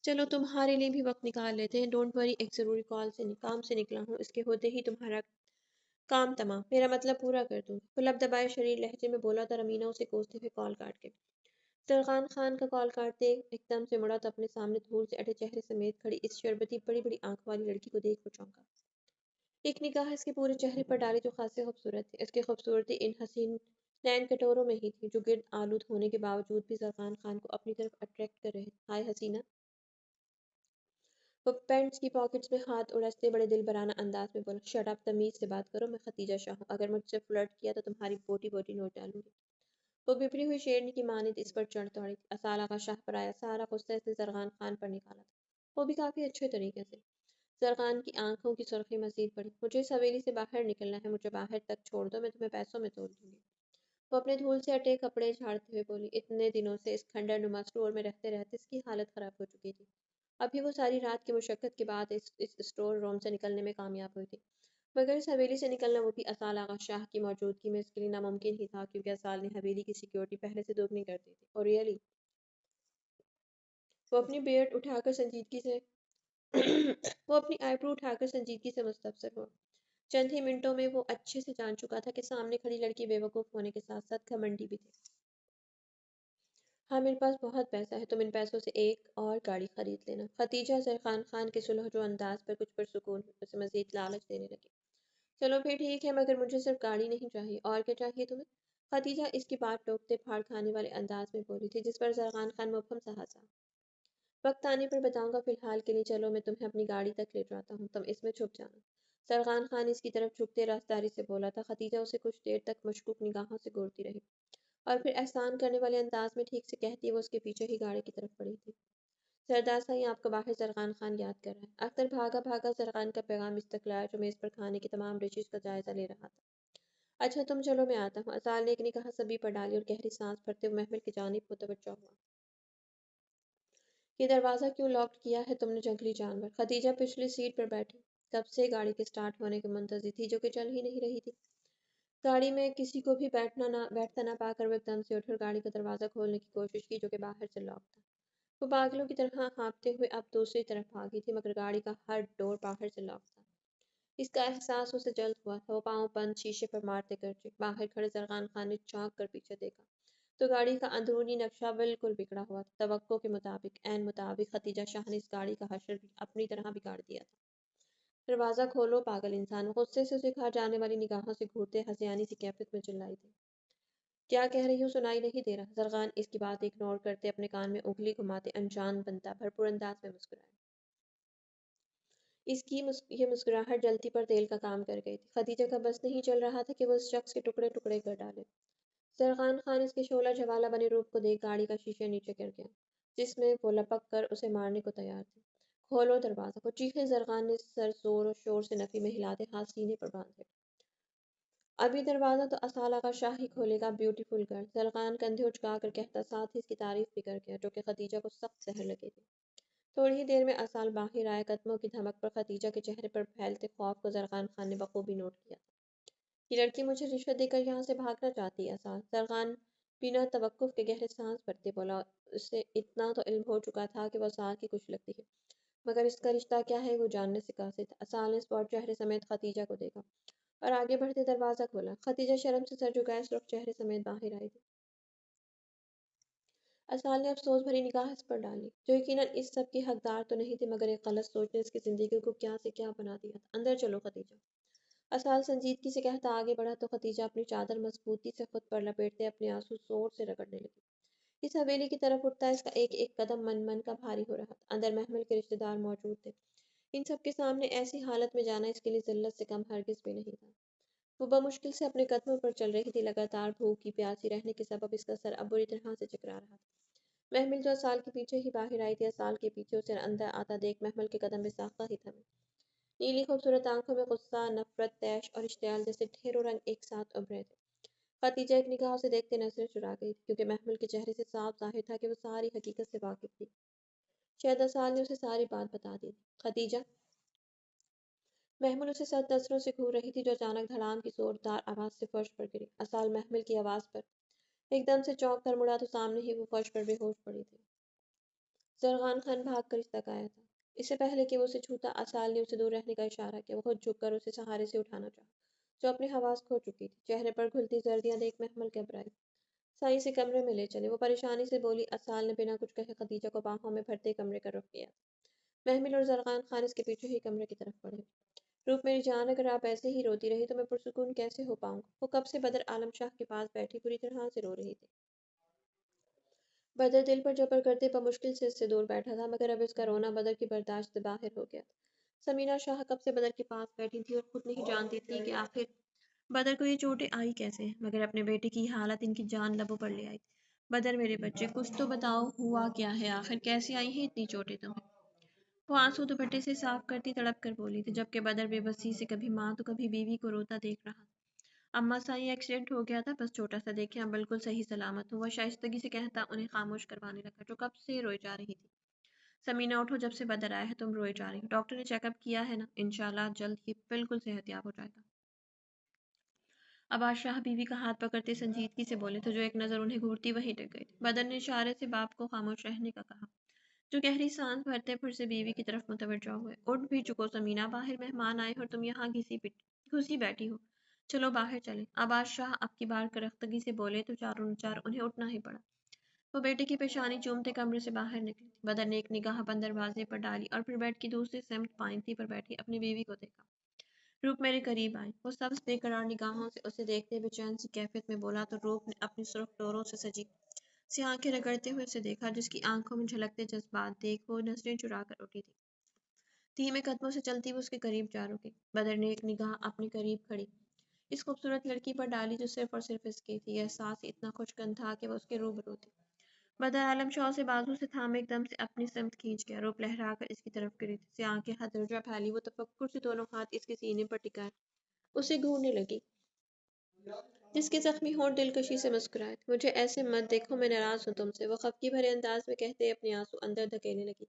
چلو تمہارے لیے بھی وقت نکال لیتے ہیں، ڈونٹ وری، ایک ضروری کام سے نکلا ہوں، اس کے ہوتے ہی تمہارا کام تمام، میرا مطلب پورا کر دوں۔ وہ لب دبائے شریر لہجے میں بولا تھا، رمینا اسے کوستے ہوئے کال کاٹ کے۔ زرخان خان کا کال کاٹتے ایک دم سے مڑا تو اپنے سامنے دھول سے اٹے چہرے سمیت کھڑی اس شربتی بڑی بڑی آنکھ والی لڑکی کو دیکھ وہ چونکا۔ ایک نگاہ اس کے پورے چہرے پر ڈالی جو خاصے خوبصورت تھی۔ اس کی خوبصورتی ان حسین نین کٹوروں میں ہی تھی، جو گرد آلود ہونے کے باوجود بھی زرخان خان کو اپنی طرف اٹریکٹ کر رہے تھے۔ ہائے حسینہ! وہ پینٹس کی پاکٹس میں ہاتھ اڑستے بڑے دل برانہ انداز میں بولا، شٹ اپ، تمیز سے بات کرو، میں ختیجہ شاہ ہوں، اگر مجھ سے فلرٹ کیا تو تمہاری بوٹی بوٹی نوچ ڈالوں گی۔ وہ بپری ہوئی شیرنی کی مانند اس پر چڑھ دوڑی تھی۔ اسال آغا شاہ پر آیا سارا غصہ اس نے زرخان خان پر نکالا تھا، وہ بھی کافی اچھے طریقے سے۔ زرخان کی آنکھوں کی سرخی مزید بڑھی۔ مجھے اس حویلی سے باہر نکلنا ہے، مجھے باہر تک چھوڑ دو، میں تمہیں پیسوں میں تول دوں گی۔ وہ اپنے دھول سے اٹے کپڑے جھاڑتے ہوئے بولی۔ اتنے دنوں سے اس کھنڈر نما اسٹور میں رہتے رہتے اس کی حالت خراب ہو چکی تھی۔ ابھی وہ ساری رات کی مشقت کے بعد اس اسٹور روم سے نکلنے میں کامیاب ہوئی تھی، مگر اس حویلی سے نکلنا، وہ بھی اسال آغا شاہ کی موجودگی میں، اس کے لیے ناممکن ہی تھا، کیونکہ اسال نے حویلی کی سیکیورٹی پہلے سے دوگنی کر دی تھی۔ اور ریئلی وہ اپنی بیئرڈ اٹھا کر سنجیدگی سے وہ اپنی آئی برو اٹھا کر سنجیدگی سے مستبصر ہوا۔ چند ہی منٹوں میں وہ اچھے سے جان چکا تھا کہ سامنے کھڑی لڑکی بے وقوف ہونے کے ساتھ ساتھ گھمنڈی بھی تھی۔ ہاں، میرے پاس بہت پیسہ ہے، تم ان پیسوں سے ایک اور گاڑی خرید لینا۔ ختیجہ زرخان خان کے سلح جو انداز پر کچھ پرسکون ہوئی، اسے مزید لالچ دینے لگی۔ چلو پھر ٹھیک ہے، مگر مجھے صرف گاڑی نہیں چاہیے، اور کیا چاہیے تمہیں؟ ختیجہ اس کی بات ٹوکتے پھاڑ کھانے والے انداز میں بولی تھی، جس پر زرخان خان مبہم سا ہنسا۔ وقت آنے پر بتاؤں گا، فی الحال کے لیے چلو میں تمہیں اپنی گاڑی تک لے جاتا ہوں، تم اس میں چھپ جانا۔ زرخان خان اس کی طرف جھکتے راستاری سے بولا تھا۔ ختیجہ اسے کچھ دیر تک مشکوک نگاہوں سے گھورتی رہی، اور پھر احسان کرنے والے انداز میں ٹھیک سے کہتی وہ اس کے پیچھے ہی گاڑی کی طرف بڑھی تھی۔ سردار صاحب آپ کو باہر زرخان خان یاد کر رہا ہے۔ اختر بھاگا بھاگا زرخان کا پیغام اس تک لایا، جو میز پر کھانے کی تمام ڈشز کا جائزہ لے رہا تھا۔ اچھا تم چلو، میں آتا ہوں۔ اسال نے ایک نگاہ سبھی پر ڈالی اور گہری سانس بھرتے ہوئے محمل کی جانب متوجہ ہوا۔ یہ دروازہ کیوں لاکڈ کیا ہے تم نے جنگلی جانور؟ ختیجہ پچھلی سیٹ پر بیٹھی کب سے گاڑی کے سٹارٹ ہونے کے منتظر تھی، جو کہ چل ہی نہیں رہی تھی۔ گاڑی میں کسی کو بھی بیٹھتا نہ پا کر وہ ایک دم سے اٹھ کر گاڑی کا دروازہ کھولنے کی کوشش کی، جو کہ باہر سے لاک تھا۔ وہ پاگلوں کی طرح ہانپتے ہوئے اب دوسری طرف بھاگی تھی، مگر گاڑی کا ہر ڈور باہر سے لاک تھا۔ اس کا احساس اسے جلد ہوا تھا۔ وہ پاؤں بند شیشے پر مارتے گرجے۔ باہر کھڑے زرخان خان نے چونک کر پیچھے دیکھا تو گاڑی کا اندرونی نقشہ بالکل بگڑا ہوا تھا۔ توقع کے مطابق، عین مطابق، ختیجہ شاہ نے اس گاڑی کا حشر بھی اپنی طرح بگاڑ دیا تھا۔ دروازہ کھولو پاگل انسان! غصے سے اسے کھا جانے والی نگاہوں سے گھورتے ہذیانی سی کیفیت میں چلائی تھی۔ کیا کہہ رہی ہوں سنائی نہیں دے رہا؟ زرخان اس کی بات اگنور کرتے اپنے کان میں انگلی گھماتے انجان بنتا بھرپور انداز میں مسکرایا۔ اس کی یہ مسکراہٹ جلتی پر تیل کا کام کر گئی تھی۔ ختیجہ کا بس نہیں چل رہا تھا کہ وہ اس شخص کے ٹکڑے ٹکڑے کر ڈالے۔ زرخان خان اس کے شعلہ جوالہ بنے روپ کو دیکھ گاڑی کا شیشہ نیچے گر گیا، جس میں وہ لپک کر اسے مارنے کو تیار تھے۔ کھولو دروازہ! وہ چیخے۔ زرخان نے سر زور و شور سے نفی میں ہلاتے ہاتھ سینے پر باندھے۔ ابھی دروازہ تو اصالہ کا شاہ ہی کھولے گا، بیوٹیفل گرل، زرقان کندھے اچکا کر کہتا، ساتھ ہی اس کی تعریف بھی کر گیا، جو کہ خدیجہ کو سخت زہر لگے تھی۔ تھوڑی ہی دیر میں اصال باہر آئے، قدموں کی دھمک پر خدیجہ کے چہرے پر پھیلتے خوف کو زرقان خان نے بخوبی نوٹ کیا تھا۔ یہ لڑکی مجھے رشوت دے کر یہاں سے بھاگنا چاہتی ہے اصال، زرقان بنا توقف کے گہرے سانس بھرتے بولا۔ اسے اتنا تو علم ہو چکا تھا کہ وہ اصال کی کچھ لگتی ہے، مگر اس کا رشتہ کیا ہے وہ جاننے سے قاصر تھا۔ اصال نے اسپاٹ چہرے سمیت خدیجہ کو دیکھا اور آگے بڑھتے دروازہ کھولا۔ خدیجہ شرم سے سر جھکائے سرخ چہرے سمیت باہر آئی تھی۔ اصال نے افسوس بھری نگاہ اس پر ڈالی، جو یقیناً اس سب کی حقدار تو نہیں تھی، مگر ایک غلط سوچ نے اس کی زندگی کو کیا سے کیا بنا دیا تھا۔ اندر چلو خدیجہ، اصال سنجیدگی سے کہتا آگے بڑھا تو خدیجہ اپنی چادر مضبوطی سے خود پر لپیٹتے اپنے آنسو زور سے رگڑنے لگی۔ اس حویلی کی طرف اٹھتا اس کا ایک ایک قدم من من کا بھاری ہو رہا تھا۔ اندر محمل کے رشتے دار موجود تھے، ان سب کے سامنے ایسی حالت میں جانا اس کے لیے ذلت سے کم ہرگز بھی نہیں تھا۔ وہ بمشکل سے اپنے قدموں پر چل رہی تھی، لگاتار بھوکی پیاسی رہنے کے سبب اس کا سر اب بری طرح سے چکرا رہا تھا۔ محمل جو اصال کے پیچھے ہی باہر آئی تھی، اصال کے پیچھے اسے اندر آتا دیکھ محمل کے قدم بے ساختہ ہی تھمے۔ نیلی خوبصورت آنکھوں میں غصہ، نفرت، طیش اور اشتعال جیسے ڈھیروں رنگ ایک ساتھ ابھرے تھے۔ خدیجہ ایک نگاہ اسے دیکھتے نظریں چرا گئی تھی، کیونکہ محمل کے چہرے سے صاف ظاہر تھا کہ وہ ساری حقیقت سے واقف تھی۔ شاید اصال نے اسے ساری بات بتا دی تھی۔ خدیجہ، محمل اسے سخت نظروں سے گھور رہی تھی، جو اچانک دھڑام کی زوردار آواز سے فرش پر گری۔ اصال محمل کی آواز پر ایک دم سے چونک کر مڑا تو سامنے ہی وہ فرش پر بے ہوش پڑی تھی۔ زرغان خان بھاگ کر اس تک آیا تھا۔ اس سے پہلے کہ وہ اسے چھوتا، اصال نے اسے دور رہنے کا اشارہ کیا۔ وہ خود جھک کر اسے سہارے سے اٹھانا چاہا، جو اپنی حواس کھو چکی تھی۔ چہرے پر گھلتی زردیاں دیکھ محمل گھبرائی۔ سائیں سے کمرے میں لے چلے، وہ پریشانی سے بولی۔ اصال نے بنا کچھ کہے خدیجہ کو باہوں میں بھرتے کمرے کا رخ کیا۔ محمل اور زرغان خان اس کے پیچھے ہی کمرے کی طرف بڑھے۔ روپ میری جان، اگر آپ ایسے ہی روتی رہی تو میں پرسکون کیسے ہو پاؤں گا؟ وہ کب سے بدر عالم شاہ کے پاس بیٹھی بری طرح سے رو رہی تھی۔ بدر دل پر جبر کرتے بمشکل سے اس سے دور بیٹھا تھا، مگر اب اس کا رونا بدر کی برداشت سے باہر ہو گیا تھا۔ سمینہ شاہ کب سے بدر کے پاس بیٹھی تھی اور خود نہیں جانتی تھی کہ آخر بدر کو یہ چوٹیں آئی کیسے ہیں، مگر اپنے بیٹے کی حالت ان کی جان لبوں پر لے آئی تھی۔ بدر میرے بچے، کچھ تو بتاؤ، ہوا کیا ہے آخر؟ کیسے آئی ہیں اتنی چوٹیں تمہیں؟ وہ آنسو دوپٹے سے صاف کرتی تڑپ کر بولی تھی، جبکہ بدر بے بسی سے کبھی ماں تو کبھی بیوی کو روتا دیکھ رہا تھا۔ اماں سائیں ایکسیڈنٹ ہو گیا تھا، بس چھوٹا سا، دیکھیں اب بالکل صحیح سلامت ہوں۔ وہ شائستگی سے کہتا انہیں خاموش کروانے لگا، جو کب سے روئے جا رہی تھی۔ سمینہ اٹھو، جب سے بدر آیا ہے تم روئے جا رہی ہو۔ ڈاکٹر نے چیک اپ کیا ہے نا؟ انشاءاللہ جلد ہی بالکل صحت یاب ہو جائے گا۔ عباس شاہ بیوی کا ہاتھ پکڑتے سنجیدگی سے بولے تھے، جو ایک نظر انہیں گھورتی وہیں ٹک گئی تھی۔ بدر نے اشارے سے باپ کو خاموش رہنے کا کہا، جو گہری سانس بھرتے پھر سے بیوی کی طرف متوجہ ہوئے۔ اٹھ بھی چکو سمینہ، باہر مہمان آئے اور تم یہاں گھسی بیٹھی ہو، چلو باہر چلیں۔ عباس شاہ اب کی بار کرختگی سے بولے تو چاروں چار انہیں اٹھنا ہی پڑا۔ وہ بیٹے کی پیشانی چومتے کمرے سے باہر نکلی۔ بدر نے ایک نگاہ بند دروازے پر ڈالی اور پھر بیڈ کی دوسری سمت پائنتی پر بیٹھی اپنی بیوی کو دیکھا۔ روپ میرے قریب آئی۔ وہ سبز بے قرار نگاہوں سے اسے دیکھتے بے چین سی کیفیت میں بولا تو روپ نے اپنی سرخ ڈوروں سے سجی سی آنکھیں رگڑتے ہوئے اسے دیکھا، جس کی آنکھوں میں جھلکتے جذبات دیکھ وہ نظریں چرا کر اٹھی تھی۔ دھیمے قدموں سے چلتی وہ اس کے قریب جا رکی۔ بدر نے ایک نگاہ اپنے قریب کھڑی اس خوبصورت لڑکی پر ڈالی، جو صرف اور صرف اس کی تھی۔ یہ احساس اتنا خوشگند تھا کہ وہ اس کے روبرو تھی۔ بدر عالم شاہ سے بازو سے تھام ایک دم سے اپنی سمت کھینچ گیا۔ روپ لہرا کر اس کی طرف گری تھی، سے آنکھیں حد درجہ پھیلی، وہ تفکر سے دونوں ہاتھ اس کے سینے پر ٹکائے اسے گھورنے لگی، جس کے زخمی ہونٹ دلکشی سے مسکرائے تھے۔ مجھے ایسے مت دیکھو، میں ناراض ہوں تم سے، وہ خفگی بھرے انداز میں کہتے اپنے آنسو اندر دھکیلنے لگی،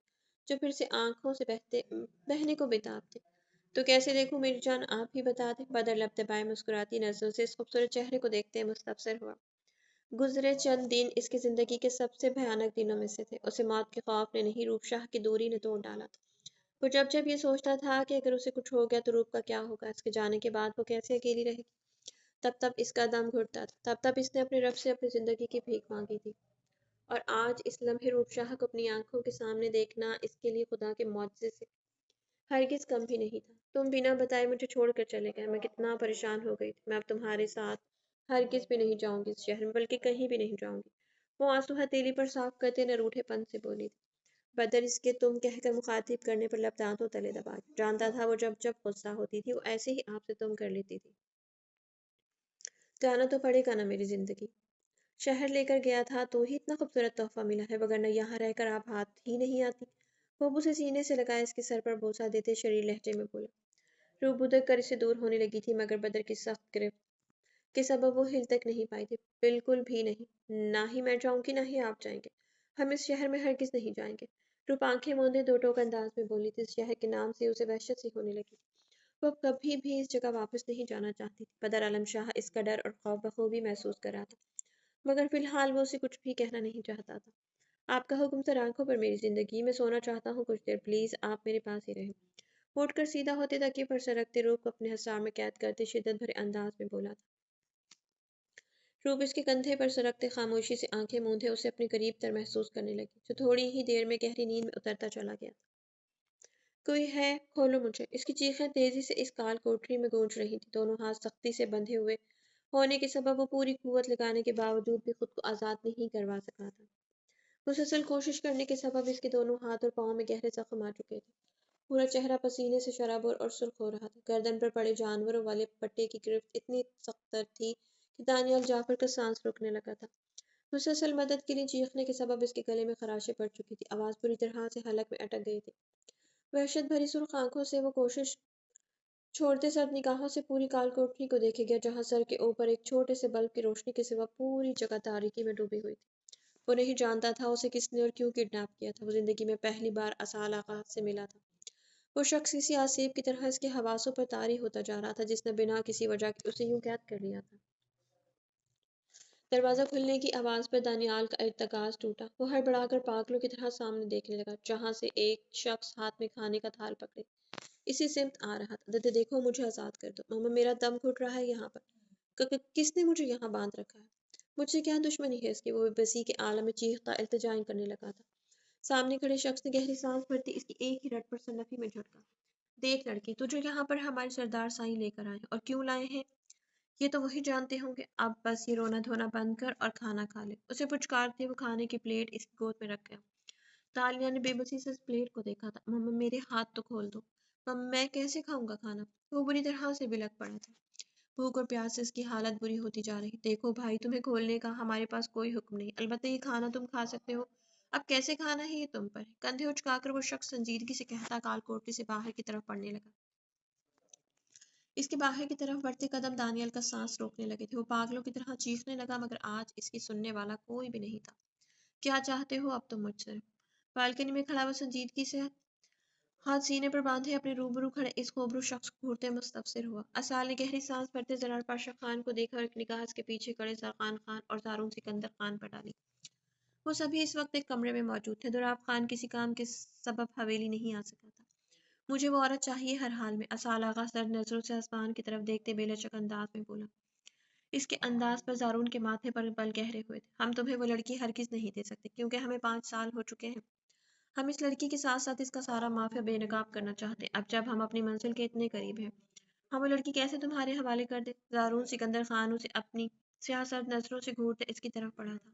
جو پھر سے آنکھوں سے بہنے کو بےتاب تھے۔ تو کیسے دیکھوں میری جان، آپ ہی بتا دیں۔ بدر لب دبائے مسکراتی نظروں سے اس خوبصورت چہرے کو دیکھتے مستبصر ہوا۔ گزرے چند دن اس کی زندگی کے سب سے بھیانک دنوں میں سے تھے۔ اسے موت کے خوف نے نہیں، روپ شاہ کی دوری نے توڑ ڈالا تھا۔ وہ جب جب یہ سوچتا تھا کہ اگر اسے کچھ ہو گیا تو روپ کا کیا ہوگا، اس کے جانے کے بعد وہ کیسے اکیلی رہے گی، تب تب اس کا دم گھٹتا تھا، تب تب اس نے اپنے رب سے اپنی زندگی کی بھیک مانگی تھی۔ اور آج اس لمحے روپ شاہ کو اپنی آنکھوں کے سامنے دیکھنا اس کے لیے خدا کے معجزے سے ہرگز کم بھی نہیں تھا۔ تم بنا بتائے مجھے چھوڑ کر چلے گئے، میں کتنا پریشان ہو گئی تھی۔ میں اب تمہارے ساتھ ہرگز بھی نہیں جاؤں گی اس شہر میں، بلکہ کہیں بھی نہیں جاؤں گی۔ وہ آنسو ہتھیلی پر صاف کرتے نہ روٹھے پن سے بولی تھی۔ بدر اس کے تم کہہ کر مخاطب کرنے پر لب دانتوں تلے دبا لی۔ جانتا تھا وہ جب جب غصہ ہوتی تھی وہ ایسے ہی آپ سے تم کر لیتی تھی۔ جانا تو پڑے گا نا میری زندگی، شہر لے کر گیا تھا تو ہی اتنا خوبصورت تحفہ ملا ہے، وگرنہ یہاں رہ کر آپ ہاتھ ہی نہیں آتی۔ وہ اسے سینے سے لگائے اس کے سر پر بوسہ دیتے شریر لہجے میں بولا۔ روح بدر کر اسے دور ہونے لگی تھی، مگر بدر کی سخت گرفت کہ سبب وہ ہل تک نہیں پائی تھی۔ بالکل بھی نہیں، نہ ہی میں جاؤں گی نہ ہی آپ جائیں گے، ہم اس شہر میں ہرگز نہیں جائیں گے۔ روپ آنکھیں موندے دو ٹوک انداز میں بولی تھی، اس شہر کے نام سے اسے وحشت سی ہونے لگی۔ وہ اب کبھی بھی اس جگہ واپس نہیں جانا چاہتی تھی۔ بدر عالم شاہ اس کا ڈر اور خوف بخوبی محسوس کر رہا تھا، مگر فی الحال وہ اسے کچھ بھی کہنا نہیں چاہتا تھا۔ آپ کا حکم سر، آنکھوں پر میری زندگی میں سونا چاہتا ہوں کچھ دیر، پلیز آپ میرے پاس ہی رہیں۔ اٹھ کر سیدھا ہوتے تکیے پر سر رکھتے روپ کو اپنے حصار میں قید کرتے شدت بھرے انداز میں بولا تھا۔ روپ اس کے کندھے پر سرکتے خاموشی سے آنکھیں موندے اسے اپنے قریب تر محسوس کرنے لگی، جو تھوڑی ہی دیر میں گہری نیند میں اترتا چلا گیا تھا۔ کوئی ہے، کھولو مجھے۔ اس کی چیخیں تیزی سے اس کال کوٹری میں گونج رہی تھی۔ دونوں ہاتھ سختی سے بندھے ہوئے ہونے کے سبب وہ پوری قوت لگانے کے باوجود بھی خود کو آزاد نہیں کروا سکا تھا۔ مسلسل کوشش کرنے کے سبب اس کے دونوں ہاتھ اور پاؤں میں گہرے زخم آ چکے تھے۔ پورا چہرہ پسینے سے شرابور اور سرخ ہو رہا تھا۔ گردن پر پڑے جانوروں والے پٹے کی گرفت اتنی سخت تر تھی کہ دانیال جعفر کا سانس رکنے لگا تھا۔ مسلسل مدد کے لیے چیخنے کے سبب اس کے گلے میں خراشیں پڑ چکی تھی، آواز پوری طرح سے حلق میں اٹک گئی تھی۔ وحشت بھری سرخ آنکھوں سے وہ کوشش چھوڑتے سرد نگاہوں سے پوری کال کوٹری کو دیکھے گیا، جہاں سر کے اوپر ایک چھوٹے سے بلب کی روشنی کے سوا پوری جگہ تاریکی میں ڈوبی ہوئی تھی۔ وہ نہیں جانتا تھا اسے کس نے اور کیوں کڈنیپ کیا تھا۔ وہ زندگی میں پہلی بار اسال آغا سے ملا تھا۔ وہ شخص کسی آسیب کی طرح اس کے حواسوں پر طاری ہوتا جا رہا تھا، جس نے بنا کسی وجہ کے اسے یوں قید کر لیا تھا۔ دروازہ کھلنے کی آواز پر دانیال کا ارتکاز ٹوٹا۔ وہ ہڑبڑا کر پاگلوں کی طرح سامنے دیکھنے لگا، جہاں سے ایک شخص ہاتھ میں کھانے کا تھال پکڑے اسی سمت آ رہا تھا۔ دادا دیکھو، مجھے آزاد کر دو، ماما میرا دم گھٹ رہا ہے یہاں پر۔ کس نے مجھے یہاں باندھ رکھا ہے؟ مجھ سے کیا دشمنی ہے اس کی؟ وہ بسی کے عالم میں چیختا التجائیں کرنے لگا تھا۔ سامنے کھڑے شخص نے گہری سانس بھرتی اس کی ایک ہی رٹ پر سنفی میں جھٹکا۔ دیکھ لڑکی، تجھے یہاں پر ہمارے سردار سائیں لے کر آئے ہیں، اور کیوں لائے ہیں یہ تو وہی جانتے ہوں گے۔ اب بس یہ رونا دھونا بند کر اور کھانا کھا لے۔ اسے پچکارتے وہ کھانے کی پلیٹ اس کی گود میں رکھ گیا۔ تالیہ نے بے بسی سے اس پلیٹ کو دیکھا تھا۔ ماما میرے ہاتھ تو کھول دو، ماما میں کیسے کھاؤں گا کھانا؟ وہ بری طرح سے بلک پڑا تھا۔ بھوک اور پیاس سے اس کی حالت بری ہوتی جا رہی۔ دیکھو بھائی، تمہیں کھولنے کا ہمارے پاس کوئی حکم نہیں، البتہ یہ کھانا تم کھا سکتے ہو، اب کیسے کھانا ہے یہ تم پر ہے۔ کندھے اچکا کر وہ شخص سنجیدگی سے کہتا کال کوٹری سے باہر کی طرف بڑھنے لگا۔ اس کے باہر کی طرف بڑھتے قدم دانیال کا سانس روکنے لگے تھے۔ وہ پاگلوں کی طرح چیخنے لگا، مگر آج اس کی سننے والا کوئی بھی نہیں تھا۔ کیا چاہتے ہو اب تم مجھ سے؟ بالکنی میں کھڑا وہ سنجیدگی سے ہاتھ سینے پر باندھے اپنے روبرو کھڑے اس خوبرو شخص کو گھورتے مستفسر ہوا۔ اسال نے گہری سانس بھرتے زرار پاشا خان کو دیکھا اور ایک نگاہ اس کے پیچھے کھڑے سرخان خان اور زارون سکندر خان پر ڈالی۔ وہ سبھی اس وقت ایک کمرے میں موجود تھے۔ دولاب خان کسی کام کے سبب حویلی نہیں آ سکا تھا۔ مجھے وہ عورت چاہیے ہر حال میں، اسال آغا سرد نظروں سے آسمان کی طرف دیکھتے بے لچک انداز میں بولا۔ اس کے انداز پر زارون کے ماتھے پر بل گہرے ہوئے تھے۔ ہم تمہیں وہ لڑکی ہرگز نہیں دے سکتے، کیونکہ ہمیں 5 سال ہو چکے ہیں۔ ہم اس لڑکی کے ساتھ ساتھ اس کا سارا مافیا بے نقاب کرنا چاہتے ہیں۔ اب جب ہم اپنی منزل کے اتنے قریب ہیں، ہم وہ لڑکی کیسے تمہارے حوالے کر دیں؟ زارون سکندر خان اسے اپنی سیاہ سرد نظروں سے گھورتے اس کی طرف بڑھا تھا۔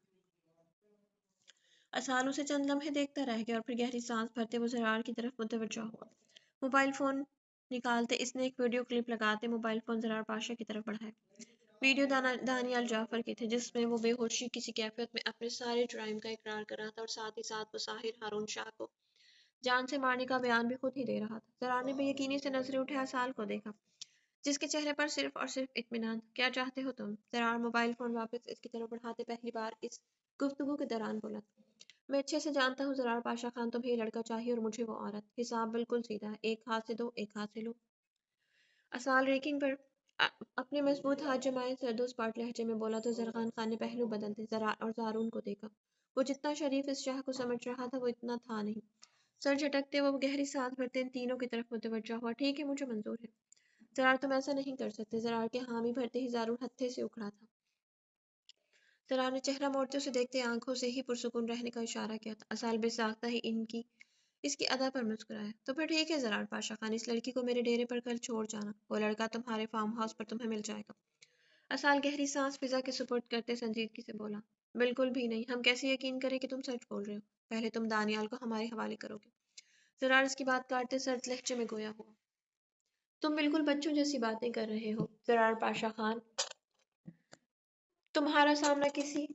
اسال اسے چند لمحے دیکھتا رہ گیا اور پھر گہری سانس بھرتے وہ زرار کی طرف متوجہ ہوا۔ موبائل فون نکالتے اس نے ایک ویڈیو کلپ لگاتے موبائل فون زرار پاشا کی طرف بڑھایا۔ ویڈیو دانیال جعفر کی تھی، جس میں وہ بے ہوشی کسی کیفیت میں اپنے سارے جرائم کا اقرار کر رہا تھا، اور ساتھ ہی ساتھ وہ ساحر ہارون شاہ کو جان سے مارنے کا بیان بھی خود ہی دے رہا تھا۔ زرار نے بے یقینی سے نظریں اٹھے اسال کو دیکھا، جس کے چہرے پر صرف اور صرف اطمینان تھا۔ کیا چاہتے ہو تم؟ زرار موبائل فون واپس اس کی طرف بڑھاتے پہلی بار اس گفتگو کے دوران بولا تھا۔ میں اچھے سے جانتا ہوں زرار پاشا خان، تمہیں یہ لڑکا چاہیے اور مجھے وہ عورت۔ حساب بالکل سیدھا ہے، ایک ہاتھ سے دو، ایک ہاتھ سے لو۔ اسال ریکنگ پر اپنے مضبوط ہاتھ جمائے سرد و سپاٹ لہجے میں بولا تو زرخان خان نے پہلو بدلتے زرار اور زارون کو دیکھا۔ وہ جتنا شریف اس شاہ کو سمجھ رہا تھا وہ اتنا تھا نہیں۔ سر جھٹکتے وہ گہری سانس بھرتے ان تینوں کی طرف متوجہ ہوا۔ ٹھیک ہے، مجھے منظور ہے زرار، تم ایسا نہیں کر سکتے۔ زرار کے حامی بھرتے ہی زارون ہتھے سے اکھڑا تھا۔ زرار نے چہرہ موڑتے اسے دیکھتے آنکھوں سے ہی پرسکون رہنے کا اشارہ کیا تھا۔ اسال بے ساختہ ہی اس کی ادا پر مسکرایا۔ تو پھر ٹھیک ہے زرار پاشا خان، اس لڑکی کو میرے ڈیرے پر کل چھوڑ جانا، وہ لڑکا تمہارے فارم ہاؤس پر تمہیں مل جائے گا۔ اسال گہری سانس فضا کے سپرد کرتے سنجیدگی سے بولا۔ بالکل بھی نہیں، ہم کیسے یقین کریں کہ تم سچ بول رہے ہو؟ پہلے تم دانیال کو ہمارے حوالے کرو گے۔ زرار اس کی بات کاٹتے سرد لہجے میں گویا ہوا۔ تم بالکل بچوں جیسی باتیں کر رہے ہو زرار پاشا خان، تمہارا سامنا کسی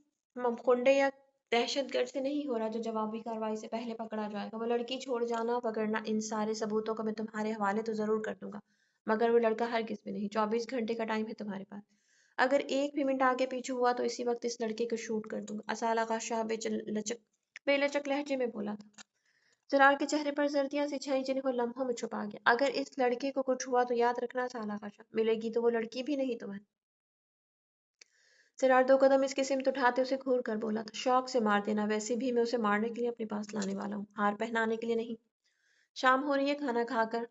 خنڈے یا دہشت گرد سے نہیں ہو رہا جو جوابی کارروائی سے پہلے پکڑا جائے گا۔ وہ لڑکی چھوڑ جانا، وگرنہ ان سارے ثبوتوں کو میں تمہارے حوالے تو ضرور کر دوں گا، مگر وہ لڑکا ہرگز بھی نہیں۔ 24 گھنٹے کا ٹائم ہے تمہارے پاس۔ اگر ایک بھی منٹ آگے پیچھے ہوا تو اسی وقت اس لڑکے کو شوٹ کر دوں گا، اسال آغا شاہ بے لچک لہجے میں بولا تھا۔ زرار کے چہرے پر زردیاں سی چھائی جنہیں وہ لمحوں میں چھپا گیا۔ اگر اس لڑکے کو کچھ ہوا تو یاد رکھنا اسال آغا شاہ، ملے گی تو وہ لڑکی بھی نہیں تمہیں۔ زرار 2 قدم اس کی سمت اٹھاتے اسے گھور کر بولا تھا، شوق سے مار دینا، ویسے بھی میں اسے مارنے کے لیے اپنے پاس لانے والا ہوں، ہار پہنانے کے لیے نہیں۔ شام ہو رہی ہے، کھانا کھا کر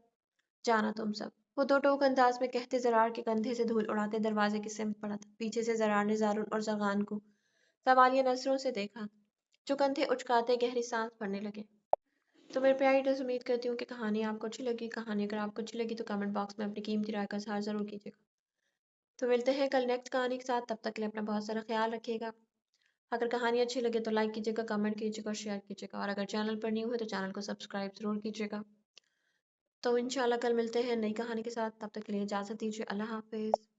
جانا تم سب، وہ دو ٹوک انداز میں کہتے زرار کے کندھے سے دھول اڑاتے دروازے کی سمت پڑا تھا۔ پیچھے سے زرار نے زارن اور زغان کو سوالیہ نظروں سے دیکھا، جو کندھے اچکاتے گہری سانس بھرنے لگے۔ تو میرے پیاری ڈز، امید کرتی ہوں کہ کہانی آپ کو اچھی لگی۔ کہانی اگر آپ کو اچھی لگی تو کمنٹ باکس میں اپنی قیمتی رائے کا اظہار ضرور کیجیے گا۔ تو ملتے ہیں کل نیکسٹ کہانی کے ساتھ، تب تک کے لیے اپنا بہت سارا خیال رکھیے گا۔ اگر کہانی اچھی لگے تو لائک کیجیے گا، کمنٹ کیجیے گا اور شیئر کیجیے گا، اور اگر چینل پر نیو ہے تو چینل کو سبسکرائب ضرور کیجیے گا۔ تو انشاءاللہ کل ملتے ہیں نئی کہانی کے ساتھ، تب تک کے لیے اجازت دیجیے، اللہ حافظ۔